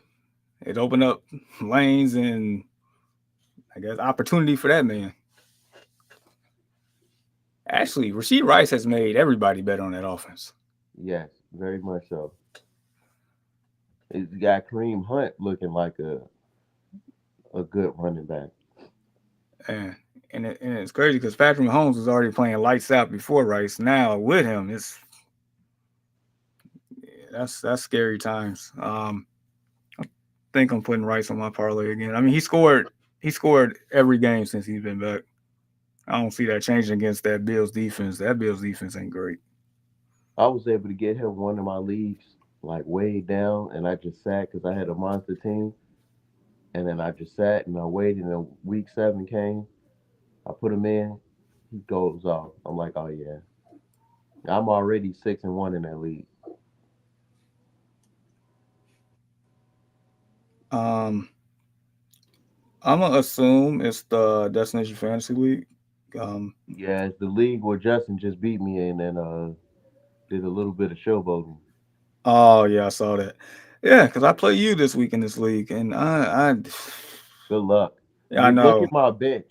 A: it opened up lanes and I guess opportunity for that man. Actually, Rasheed Rice has made everybody bet on that offense.
B: Yes, very much so. It's got Kareem Hunt looking like a good running back.
A: And and it's crazy because Patrick Mahomes was already playing lights out before Rice. Now with him, that's scary times. I think I'm putting Rice on my parlay again. I mean, he scored every game since he's been back. I don't see that changing against that Bills defense. That Bills defense ain't great.
B: I was able to get him one of my leagues like way down, and I just sat because I had a monster team, and then I just sat and I waited. And week 7 came, I put him in, he goes off. I'm like, oh yeah, I'm already 6-1 in that league.
A: Um, I'm gonna assume it's the Destination Fantasy League. Um,
B: Yeah, it's the league where Justin just beat me in and did a little bit of showboating.
A: oh yeah, I saw that. Yeah, because I play you this week in this league, and
B: Good luck.
A: yeah, I
B: Look
A: know.
B: at my bench.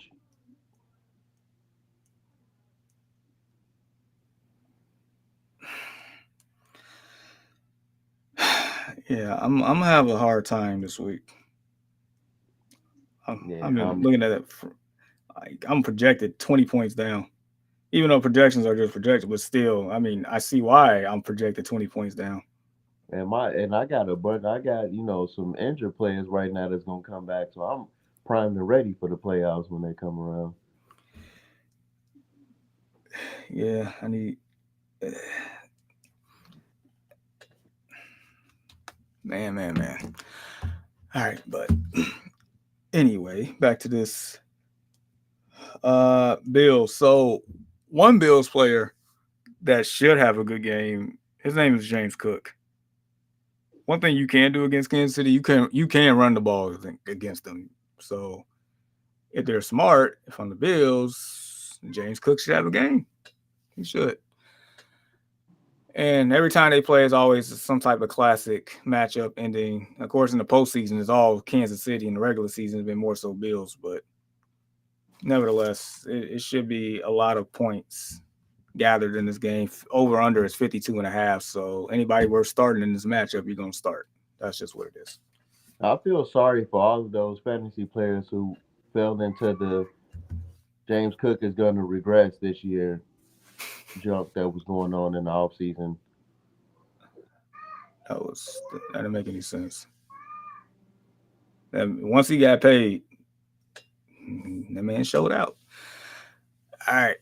A: Yeah, I'm gonna have a hard time this week.
B: Yeah,
A: I've been looking at it. Like, I'm projected 20 points down, even though projections are just projected, but still, I mean, I see why I'm projected 20 points down.
B: and I got a bunch. I got some injured players right now that's gonna come back, so I'm primed and ready for the playoffs when they come around.
A: Yeah, I need. Man. All right, but anyway, back to this Bills. So one Bills player that should have a good game. His name is James Cook. One thing you can do against Kansas City, you can run the ball against them. So if they're smart, if on the Bills, James Cook should have a game. He should. And every time they play is always some type of classic matchup ending. Of course, in the postseason, it's all Kansas City. In the regular season, it's been more so Bills. But nevertheless, it should be a lot of points gathered in this game. Over under is 52.5. So anybody worth starting in this matchup, you're going to start. That's just what it is.
B: I feel sorry for all of those fantasy players who fell into the James Cook is going to regress this year junk that was going on in the offseason.
A: That didn't make any sense. And once he got paid, that man showed out. All right,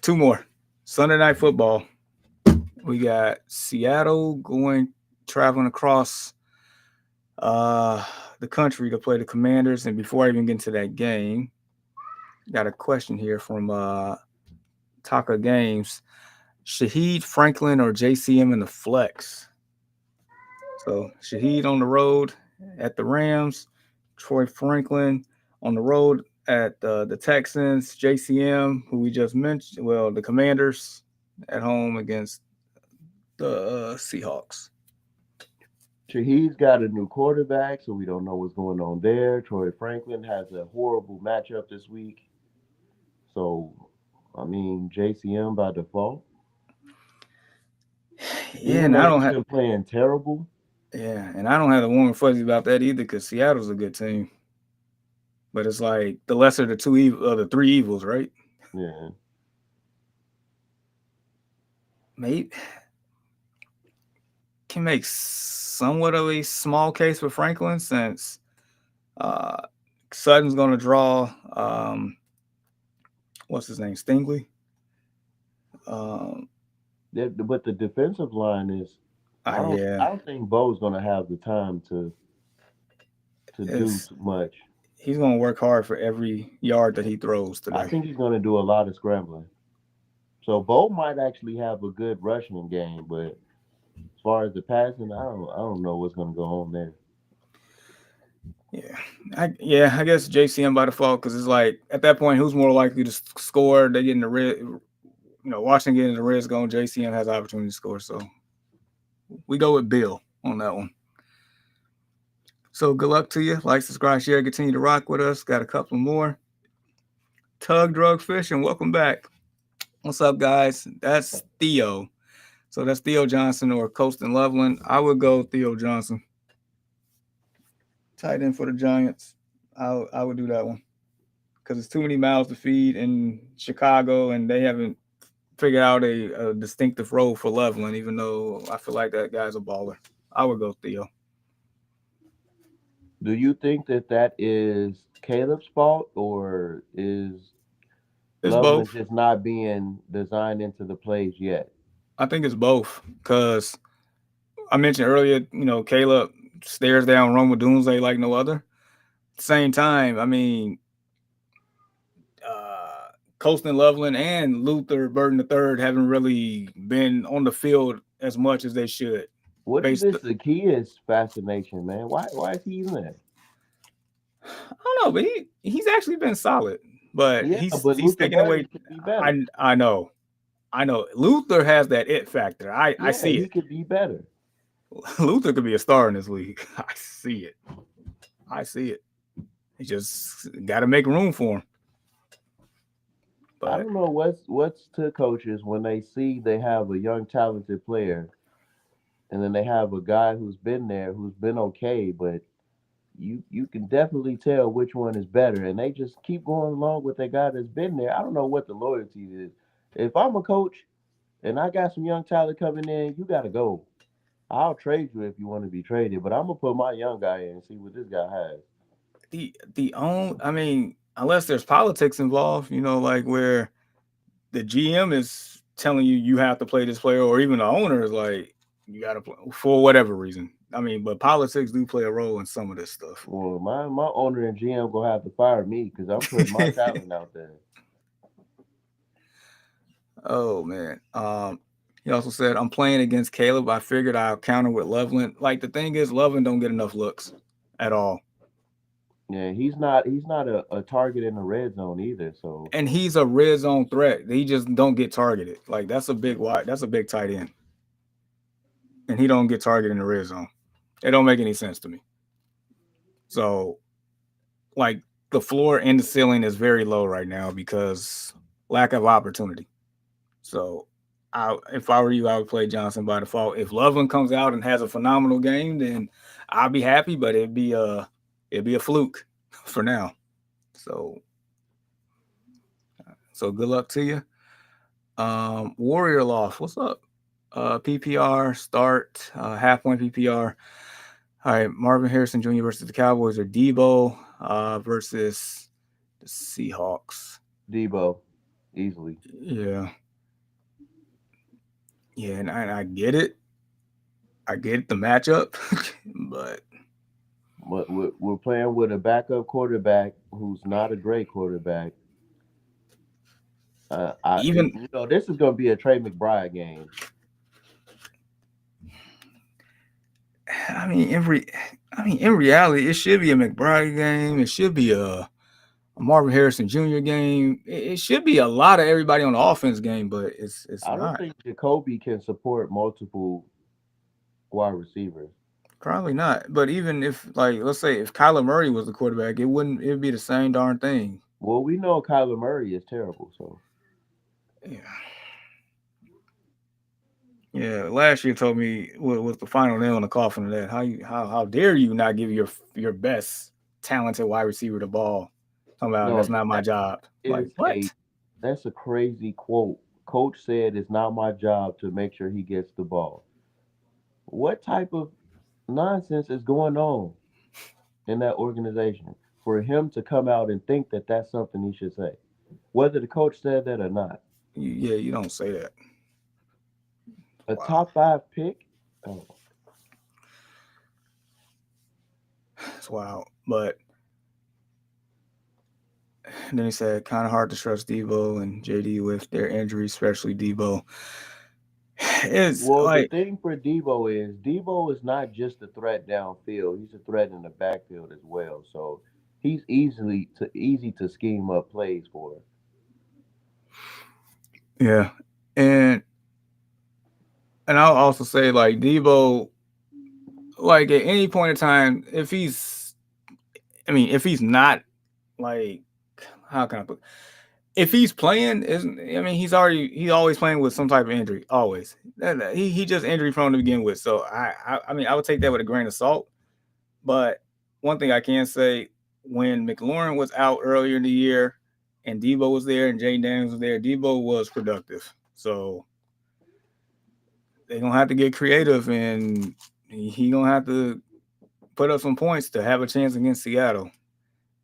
A: two more. Sunday night football. We got Seattle traveling across uh, the country to play the Commanders. And before I even get into that game, got a question here from Taka Games. Shaheed Franklin or JCM in the flex? So Shaheed on the road at the Rams, Troy Franklin on the road at the Texans, JCM, who we just mentioned, well, the Commanders at home against the Seahawks.
B: He's got a new quarterback, so we don't know what's going on there. Troy Franklin has a horrible matchup this week. So, I mean, JCM by default.
A: Yeah,
B: Even
A: and
B: though
A: I don't
B: he's
A: have
B: been playing terrible.
A: yeah, and I don't have the warm and fuzzy about that either because Seattle's a good team. but it's like the lesser of the the three evils, right?
B: Yeah.
A: Maybe can make somewhat of a small case for Franklin since uh, Sutton's going to draw. What's his name? Stingley. Um,
B: But the defensive line is,
A: yeah,
B: I don't think Bo's gonna have the time to do
A: it's
B: too much.
A: he's going to work hard for every yard that he throws
B: I
A: today.
B: think he's gonna do a lot of scrambling. So Bo might actually have a good rushing game, but as far as the passing, I don't know what's gonna go on there.
A: Yeah, I guess JCM by default because it's like at that point, who's more likely to score? They get in the red. Washington getting in the red zone. JCM has the opportunity to score, so we go with Bill on that one. So good luck to you. Like, subscribe, share, continue to rock with us. Got a couple more. Tug Drug Fish and welcome back. What's up, guys? That's Theo. So that's Theo Johnson or Colston Loveland. I would go Theo Johnson. Tight end for the Giants. I would do that one because it's too many mouths to feed in Chicago, and they haven't figured out a distinctive role for Loveland. Even though I feel like that guy's a baller, I would go Theo.
B: Do you think that that is Caleb's fault, or is
A: It's
B: Loveland
A: both.
B: just not being designed into the plays yet?
A: I think it's both because I mentioned earlier, Caleb stares down Rome with Doomsday like no other. At the same time, I mean, Colston Loveland and Luther Burton III haven't really been on the field as much as they should.
B: What is
A: Based,
B: this Zacchaeus fascination, man? Why is he even there?
A: I don't know, but he's actually been solid. But
B: Yeah, but
A: he's
B: Luther
A: taking away.
B: Burden could be better.
A: I know, I know. Luther has that it factor. I
B: Yeah,
A: see
B: he
A: it.
B: could be better.
A: Luther could be a star in this league. I see it. I see it. He just got to make room for him.
B: I
A: But
B: don't know what's to coaches when they see they have a young talented player and then they have a guy who's been there who's been okay, but you can definitely tell which one is better, and they just keep going along with that guy that's been there. I don't know what the loyalty is. If I'm a coach and I got some young talent coming in, you got to go. I'll trade you if you want to be traded, but I'm gonna put my young guy in and see what this guy has.
A: I mean, unless there's politics involved, like where the GM is telling you have to play this player, or even the owner is like you got to play for whatever reason. I mean, but politics do play a role in some of this stuff.
B: Well, my owner and GM gonna have to fire me because I'm putting my talent out there.
A: Oh man. He also said, "I'm playing against Caleb. I figured I'll counter with Loveland. Like the thing is, Loveland don't get enough looks at all,
B: Yeah, he's not a target in the red zone either. So
A: and he's a red zone threat. He just don't get targeted. Like that's a big wide. That's a big tight end, and he don't get targeted in the red zone. It don't make any sense to me. So like the floor and the ceiling is very low right now because lack of opportunity. So if I were you, I would play Johnson by default. If Loveland comes out and has a phenomenal game, then I'll be happy. But it'd be a fluke for now. So good luck to you. Warrior Loft, what's up? PPR start, half point PPR. All right, Marvin Harrison Jr. versus the Cowboys or Debo versus the Seahawks.
B: Debo, easily.
A: Yeah, yeah, and I get it. I get the matchup, but
B: But we're playing with a backup quarterback who's not a great quarterback.
A: even
B: This is gonna be a Trey McBride game.
A: I mean in reality, it should be a McBride game. It should be a Marvin Harrison Jr. game. It should be a lot of everybody on the offense game, but it's
B: I don't
A: not.
B: think Jacoby can support multiple wide receivers.
A: Probably not. But even if like let's say if Kyler Murray was the quarterback, it'd be the same darn thing.
B: Well, we know Kyler Murray is terrible, so
A: Yeah. Yeah, last year told me was the final nail in the coffin of that. How dare you not give your best talented wide receiver the ball? Talking about
B: No,
A: that's not my
B: that
A: job. Like
B: is a
A: what?
B: that's a crazy quote. Coach said it's not my job to make sure he gets the ball. What type of nonsense is going on in that organization for him to come out and think that that's something he should say, whether the coach said that or not?
A: Yeah, you don't say that.
B: A
A: Wow,
B: top five pick. Oh,
A: that's wild. But then he said, kind of hard to trust Debo and JD with their injuries, especially Debo. It's
B: well, the
A: like,
B: thing for Debo is not just a threat downfield; he's a threat in the backfield as well. So he's easy to scheme up plays for.
A: yeah, and I'll also say like Debo, like at any point in time, if he's, I mean, if he's not like, how can I put? If he's playing, isn't I mean he's always playing with some type of injury, always. He just injury prone to begin with, so I mean I would take that with a grain of salt. But one thing I can say, when McLaurin was out earlier in the year, and Debo was there, and Jay Daniels was there, Debo was productive. So they're gonna have to get creative, and he gonna have to put up some points to have a chance against Seattle.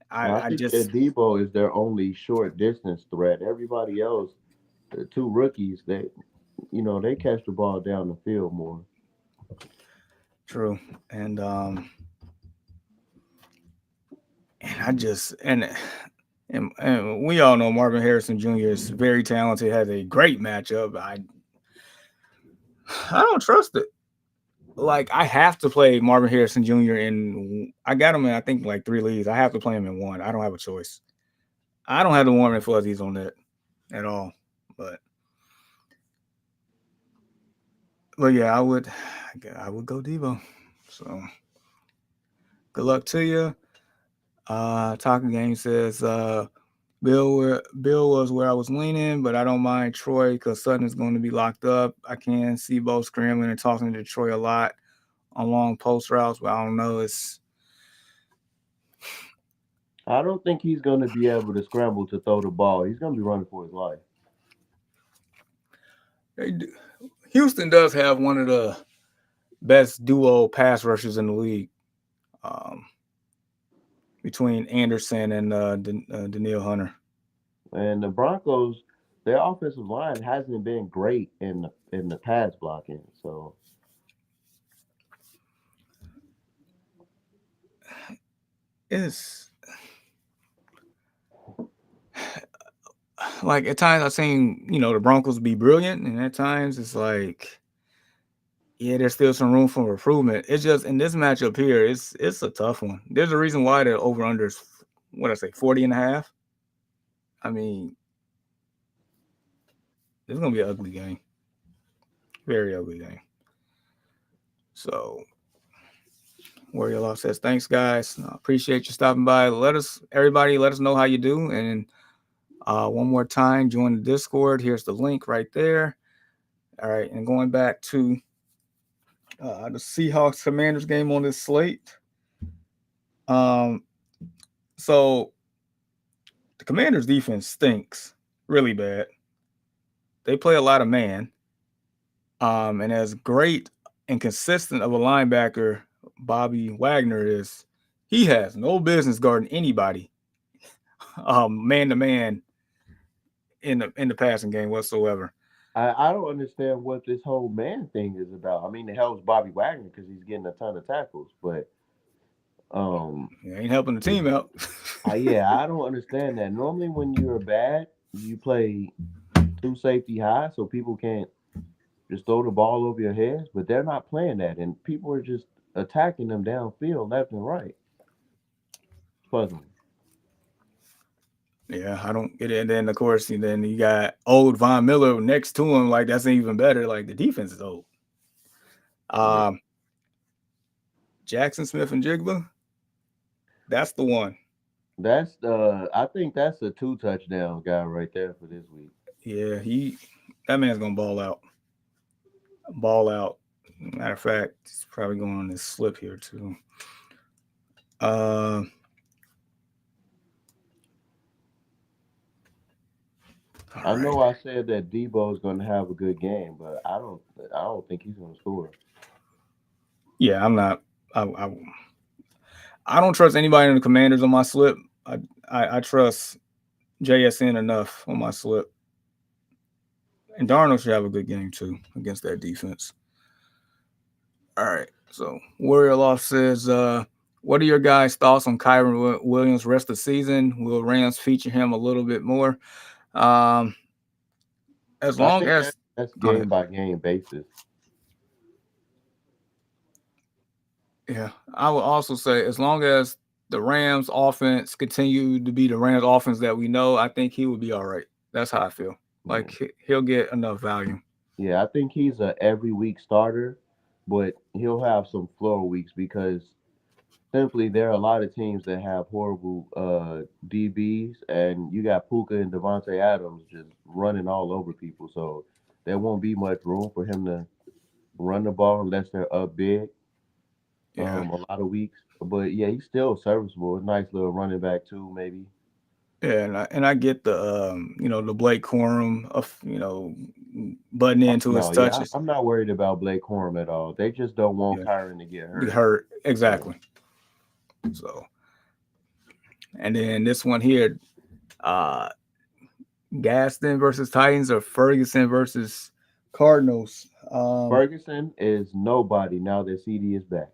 B: I
A: I
B: think
A: just
B: that Debo is their only short distance threat. Everybody else, the two rookies, they catch the ball down the field more.
A: true, and I just and we all know Marvin Harrison Jr. is very talented, has a great matchup. I don't trust it. Like I have to play Marvin Harrison Jr. in. I got him in I think like 3 leagues. I have to play him in one. I don't have a choice. I don't have the warm and fuzzies on that at all. But yeah, I would go Devo. So good luck to you. Talking Game says Bill was where I was leaning, but I don't mind Troy because Sutton is going to be locked up. I can see both scrambling and talking to Troy a lot on long post routes, but I don't know.
B: I don't think he's going to be able to scramble to throw the ball. He's going to be running for his life.
A: Houston does have one of the best duo pass rushers in the league, um, between Anderson and Daniil Hunter.
B: And the Broncos, their offensive line hasn't been great in the pass blocking. So
A: It's like at times I've seen the Broncos be brilliant, and at times it's like yeah, there's still some room for improvement. It's just in this matchup here, it's a tough one. There's a reason why the over under is what I say 40 and a half. I mean, it's gonna be an ugly game, very ugly game. So Warrior Law says thanks guys. Appreciate you stopping by. Let us know how you do, and one more time join the Discord. Here's the link right there. All right, and going back to the Seahawks Commanders game on this slate. Um, so the Commanders defense stinks really bad. They play a lot of man. And as great and consistent of a linebacker Bobby Wagner is, he has no business guarding anybody, man to man in the passing game whatsoever.
B: I don't understand what this whole man thing is about. I mean, it helps Bobby Wagner because he's getting a ton of tackles, but um,
A: He ain't helping the team out.
B: yeah, I don't understand that. Normally, when you're bad, you play two safety high, so people can't just throw the ball over your heads. But they're not playing that, and people are just attacking them downfield, left and right. It's puzzling.
A: Yeah, I don't get it. And then of course, then you got old Von Miller next to him. Like that's even better. Like the defense is old.
B: Yeah,
A: Um, Jackson Smith and Jigba, that's the one.
B: that's I think that's a two touchdown guy right there for this week.
A: Yeah, that man's gonna ball out. Ball out. Matter of fact, he's probably going on this slip here too. Uh,
B: I
A: All
B: know
A: right.
B: I said that Debo is going to have a good game, but I don't think he's going to score.
A: Yeah, I'm not. I don't trust anybody in the Commanders on my slip. I trust JSN enough on my slip, and Darnold should have a good game too against that defense. All right. So Warrior Loft says, "What are your guys' thoughts on Kyron Williams rest of the season? Will Rams feature him a little bit more? Um, as
B: I
A: long
B: think that
A: as
B: that's
A: go ahead.
B: game by game basis.
A: Yeah, I would also say as long as the Rams offense continue to be the Rams offense that we know, I think he would be all right. That's how I feel.
B: Yeah.
A: Like he'll get enough value.
B: Yeah, I think he's a every week starter, but he'll have some floor weeks because simply there are a lot of teams that have horrible DBs, and you got Puka and Devontae Adams just running all over people. So there won't be much room for him to run the ball unless they're up big.
A: Yeah,
B: A lot of weeks, but yeah, he's still serviceable. A nice little running back too, maybe.
A: yeah, and I get the the Blake Corum of butting
B: Oh,
A: into his
B: no, yeah,
A: touches.
B: I'm not worried about Blake Corum at all. They just don't want
A: Yeah,
B: Kyron to get
A: get
B: hurt.
A: hurt
B: Yeah.
A: exactly. So and then this one here, uh, Gaston versus Titans or Ferguson versus Cardinals.
B: Ferguson is nobody now that CD is back,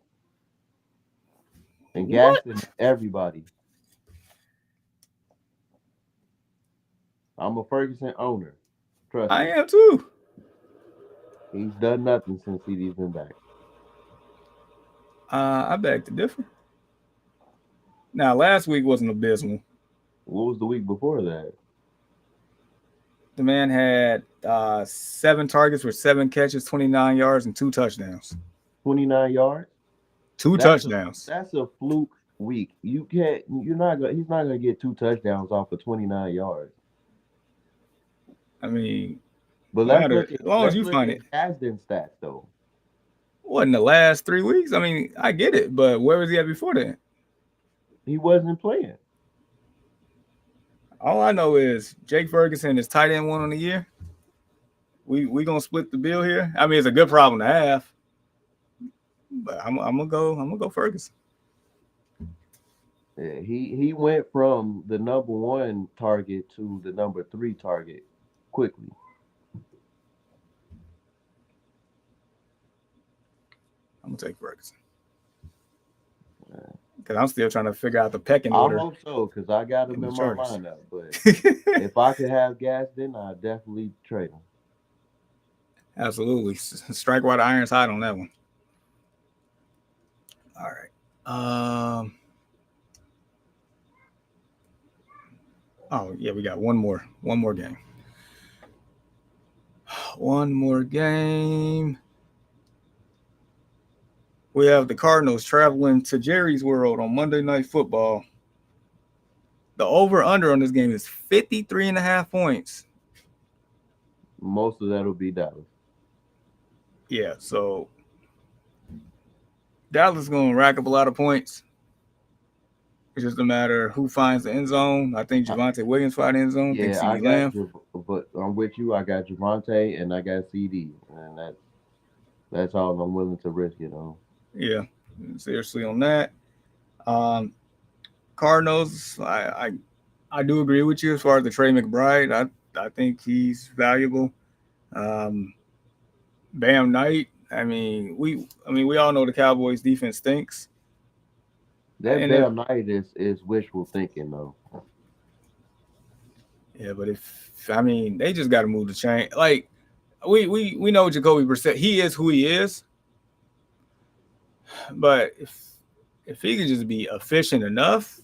B: and
A: What?
B: Gaston is everybody. I'm a Ferguson owner. Trust
A: I
B: me,
A: am too.
B: he's done nothing since CD's been back.
A: I beg to differ. Now, last week wasn't abysmal.
B: What was the week before that?
A: The man had 7 targets with 7 catches, 29 yards, and 2 touchdowns.
B: 29 yards.
A: Two
B: That's a
A: touchdowns.
B: that's a fluke week. You can't. You're not gonna. He's not gonna get 2 touchdowns off of 29 yards.
A: I mean,
B: But
A: no matter as long as
B: let's
A: you
B: look
A: find
B: at
A: it.
B: Gaston stats though.
A: What in the last 3 weeks? I mean, I get it, but where was he at before then?
B: He wasn't playing.
A: All I know is Jake Ferguson is tight end one on the year. We gonna split the bill here. I mean, it's a good problem to have, but I'm gonna go Ferguson.
B: Yeah, he went from the number one target to the number three target quickly.
A: I'm gonna take Ferguson because I'm still trying to figure out the pecking
B: I
A: order
B: hope so because I got
A: in
B: him
A: the
B: in my
A: Chargers.
B: lineup. But if I could have Gaston, I'd definitely trade him.
A: Absolutely, strike while the iron's hot on that one. All right. Oh yeah, we got one more game. One more game. We have the Cardinals traveling to Jerry's World on Monday Night Football. The over under on this game is 53 and a half points.
B: Most of that will be Dallas.
A: Yeah, so Dallas is going to rack up a lot of points. It's just a matter of who finds the end zone. I think
B: I,
A: Javante Williams finds the end zone. I think
B: yeah, I
A: CD
B: got
A: Lamb.
B: but I'm with you. I got Javante and I got CD, and that's all I'm willing to risk it on.
A: Yeah, seriously on that. Um, Cardinals, I do agree with you as far as the Trey McBride. I think he's valuable. Um, Bam Knight. I mean we all know the Cowboys defense stinks,
B: That
A: and if
B: Bam Knight is wishful thinking though.
A: yeah, but if I mean they just got to move the chain. Like we know Jacoby Brissett. He is who he is, but if he can just be efficient enough,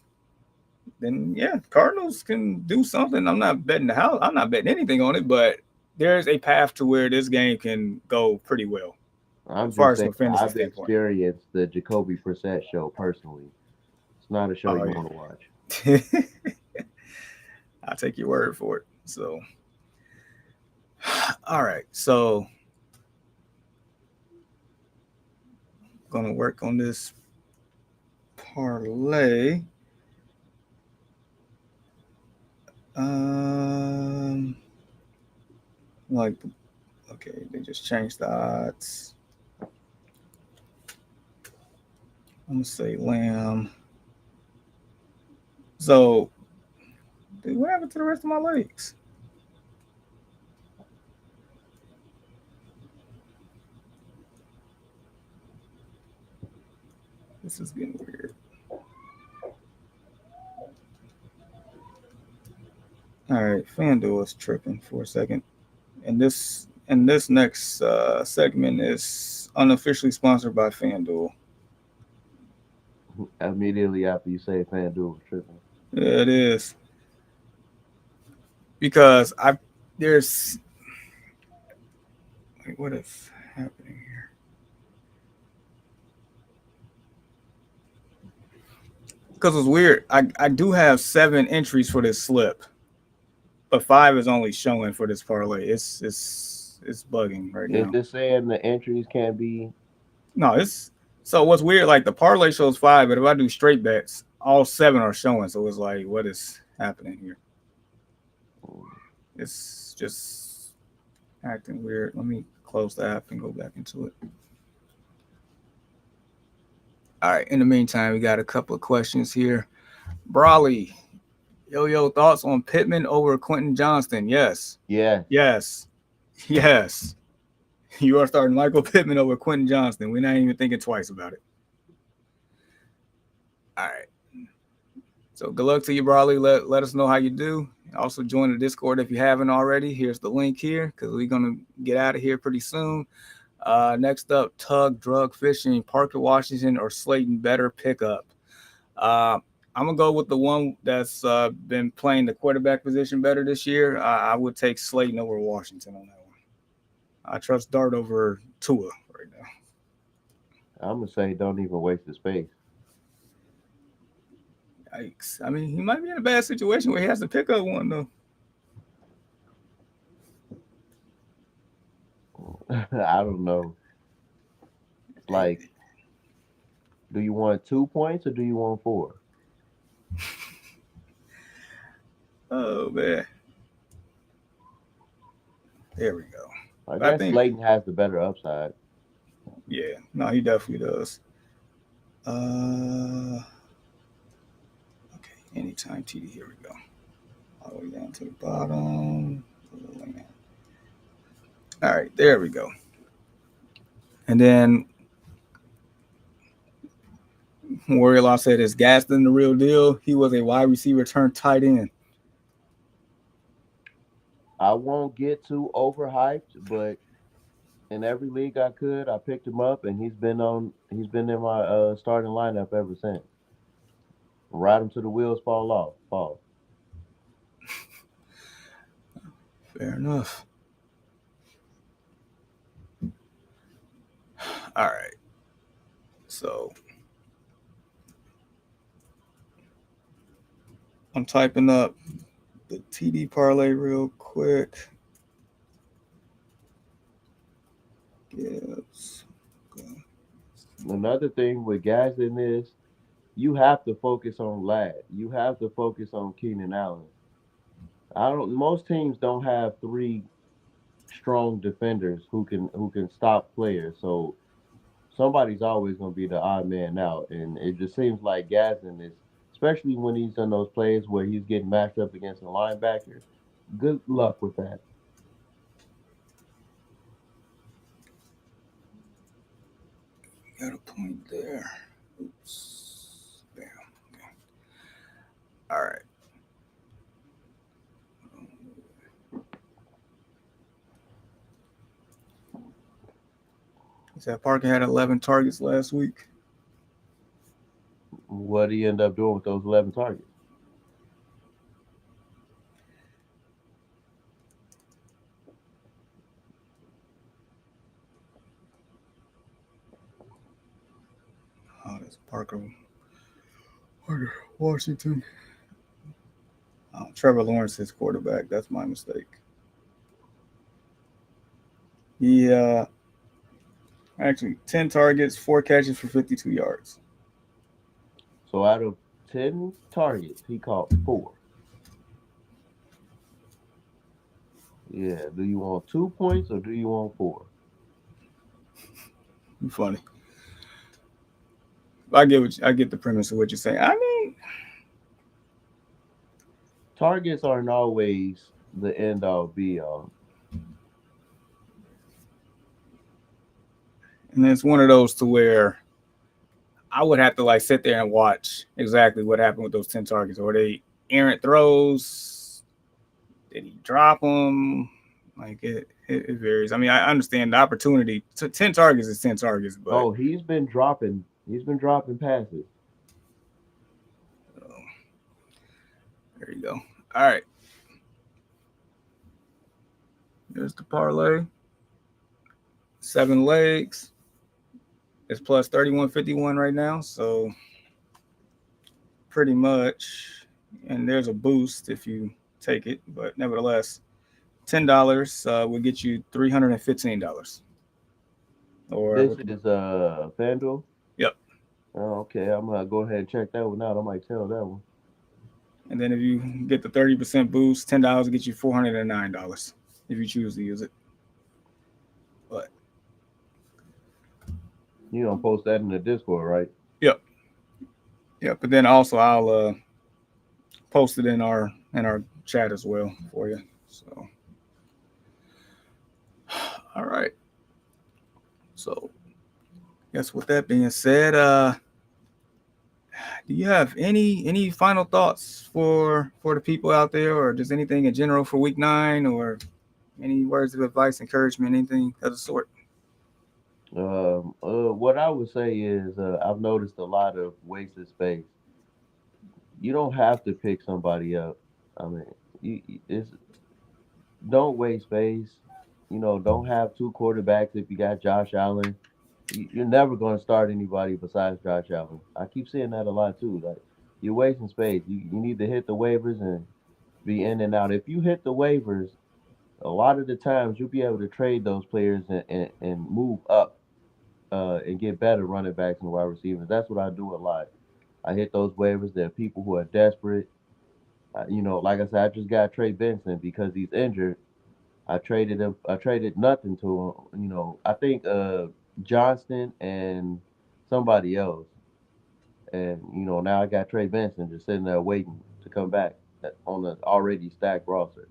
A: then yeah, Cardinals can do something. I'm not betting the house. I'm not betting anything on it, but there's a path to where this game can go pretty well
B: I'm
A: as far
B: just
A: as
B: saying
A: from a fantasy
B: I've
A: standpoint.
B: experienced the Jacoby Brissett show personally. It's not a show
A: Oh
B: you
A: yeah,
B: want to watch.
A: I'll take your word for it. So, all right. So, gonna work on this parlay. Um, Like, okay, they just changed the odds. I'm gonna say Lamb. So, dude, what happened to the rest of my legs? This is getting weird. All right, FanDuel is tripping for a second. And this next segment is unofficially sponsored by FanDuel.
B: Immediately after you say FanDuel was tripping.
A: Yeah, it is because I there's wait, what is happening here? Because it's weird. I do have 7 entries for this slip, but 5 is only showing for this parlay. It's bugging right
B: Is
A: now.
B: this saying the entries can't be?
A: No, it's so what's weird. Like the parlay shows 5, but if I do straight bets, all 7 are showing. So it's like, what is happening here? It's just acting weird. Let me close the app and go back into it. All right. In the meantime, we got a couple of questions here. Brawley, yo, thoughts on Pittman over Quentin Johnston? Yes.
B: Yes.
A: Yes. Yes. You are starting Michael Pittman over Quentin Johnston. We're not even thinking twice about it. All right. So good luck to you, Brawley. Let us know how you do. Also join the Discord if you haven't already. Here's the link here because we're gonna get out of here pretty soon. Next up, Tug Drug Fishing, Parker Washington or Slayton better pickup. Uh, I'm gonna go with the one that's been playing the quarterback position better this year. I would take Slayton over Washington on that one. I trust Dart over Tua right now.
B: I'm gonna say don't even waste the space.
A: Yikes! I mean, he might be in a bad situation where he has to pick up one though.
B: I don't know. Like, do you want 2 points or do you want 4?
A: Oh man, there we go.
B: I
A: But I
B: guess
A: think,
B: Slayton has the better upside.
A: yeah, no, he definitely does. Okay, anytime TD. Here we go. All the way down to the bottom. All right, there we go. And then Warrior Law said, "Is Gaston the real deal? He was a wide receiver turned tight end."
B: I won't get too overhyped, but in every league I picked him up, and He's been in my starting lineup ever since. Ride him till the wheels fall off. Fall.
A: Fair enough. All right. So I'm typing up the TD parlay real quick. Yes.
B: Another thing with Gaston is you have to focus on Lad. You have to focus on Keenan Allen. I don't. Most teams don't have 3 strong defenders who can stop players. So somebody's always going to be the odd man out, and it just seems like Gaston is, especially when he's in those plays where he's getting matched up against a linebacker. Good luck with that.
A: Got a point there. Oops. Bam. Okay. All right. He said Parker had 11 targets last week.
B: What do you end up doing with those 11 targets?
A: Oh, that's Parker Washington. Trevor Lawrence is quarterback. That's my mistake. He actually 10 targets, 4 catches for 52 yards.
B: So out of 10 targets, he caught 4. Yeah. Do you want 2 points or do you want 4?
A: You're funny. I get the premise of what you're saying. I mean,
B: Targets aren't always the end all be all.
A: and it's one of those to where I would have to like sit there and watch exactly what happened with those 10 targets. Or they errant throws? Did he drop them? Like it varies. I mean, I understand the opportunity. 10 targets is 10 targets, but
B: Oh, he's been dropping. He's been dropping passes.
A: uh, there you go. All right, there's the parlay. 7 legs. It's plus 31.51 right now, so pretty much. And there's a boost if you take it, but nevertheless, $10 will get you $315.
B: This
A: Or
B: is FanDuel.
A: yep.
B: Oh, okay, I'm gonna go ahead and check that one out. I might tell that one.
A: And then if you get the 30% boost, $10 will get you $409 if you choose to use it. But
B: You don't post that in the Discord, right?
A: yep, yep. But then also I'll post it in our chat as well for you. So all right. So I guess with that being said, do you have any final thoughts for the people out there, or just anything in general for week 9, or any words of advice, encouragement, anything of the sort?
B: What I would say is I've noticed a lot of wasted space. You don't have to pick somebody up. I mean, it's don't waste space. Don't have two quarterbacks if you got Josh Allen. You're never going to start anybody besides Josh Allen. I keep saying that a lot too. Like you're wasting space. You need to hit the waivers and be in and out. If you hit the waivers, a lot of the times you'll be able to trade those players and move up and get better running backs and wide receivers. That's what I do a lot. I hit those waivers. There are people who are desperate. Like I said, I just got Trey Benson because he's injured. I traded him. I traded nothing to him. I think Johnston and somebody else, and now I got Trey Benson just sitting there waiting to come back on the already stacked roster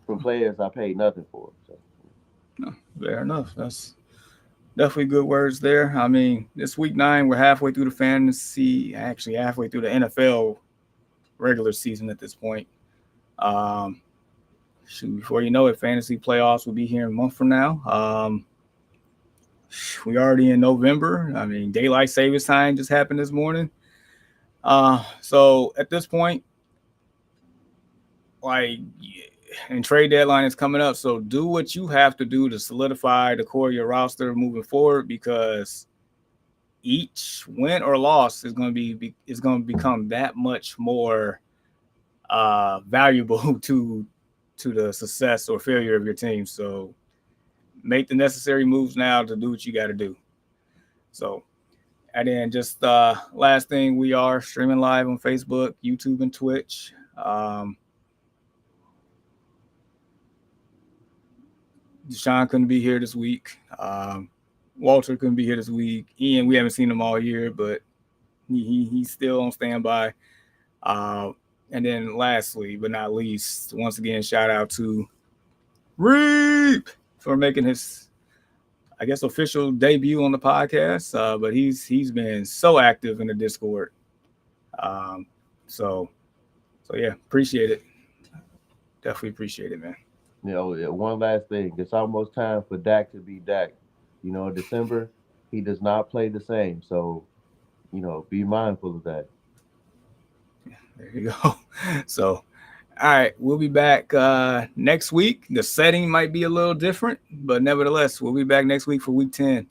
B: from players I paid nothing for. So
A: No, fair enough. That's definitely good words there. I mean, this week 9, we're halfway through the fantasy, actually halfway through the NFL regular season at this point. Um, before you know it, fantasy playoffs will be here a month from now. We already in November. I mean, daylight savings time just happened this morning. So at this point, like, and trade deadline is coming up. So do what you have to do to solidify the core of your roster moving forward, because each win or loss is going to become that much more valuable to the success or failure of your team. So make the necessary moves now to do what you got to do. So, and then just last thing, we are streaming live on Facebook, YouTube, and Twitch. Deshaun couldn't be here this week. Walter couldn't be here this week. Ian, we haven't seen him all year, but he's still on standby. And then lastly, but not least, once again, shout out to Reap for making his, I guess, official debut on the podcast. But he's been so active in the Discord. So yeah, appreciate it. Definitely appreciate it, man.
B: one last thing. It's almost time for Dak to be Dak. December he does not play the same. So be mindful of that.
A: There you go. So, all right, we'll be back next week. The setting might be a little different, but nevertheless, we'll be back next week for week 10.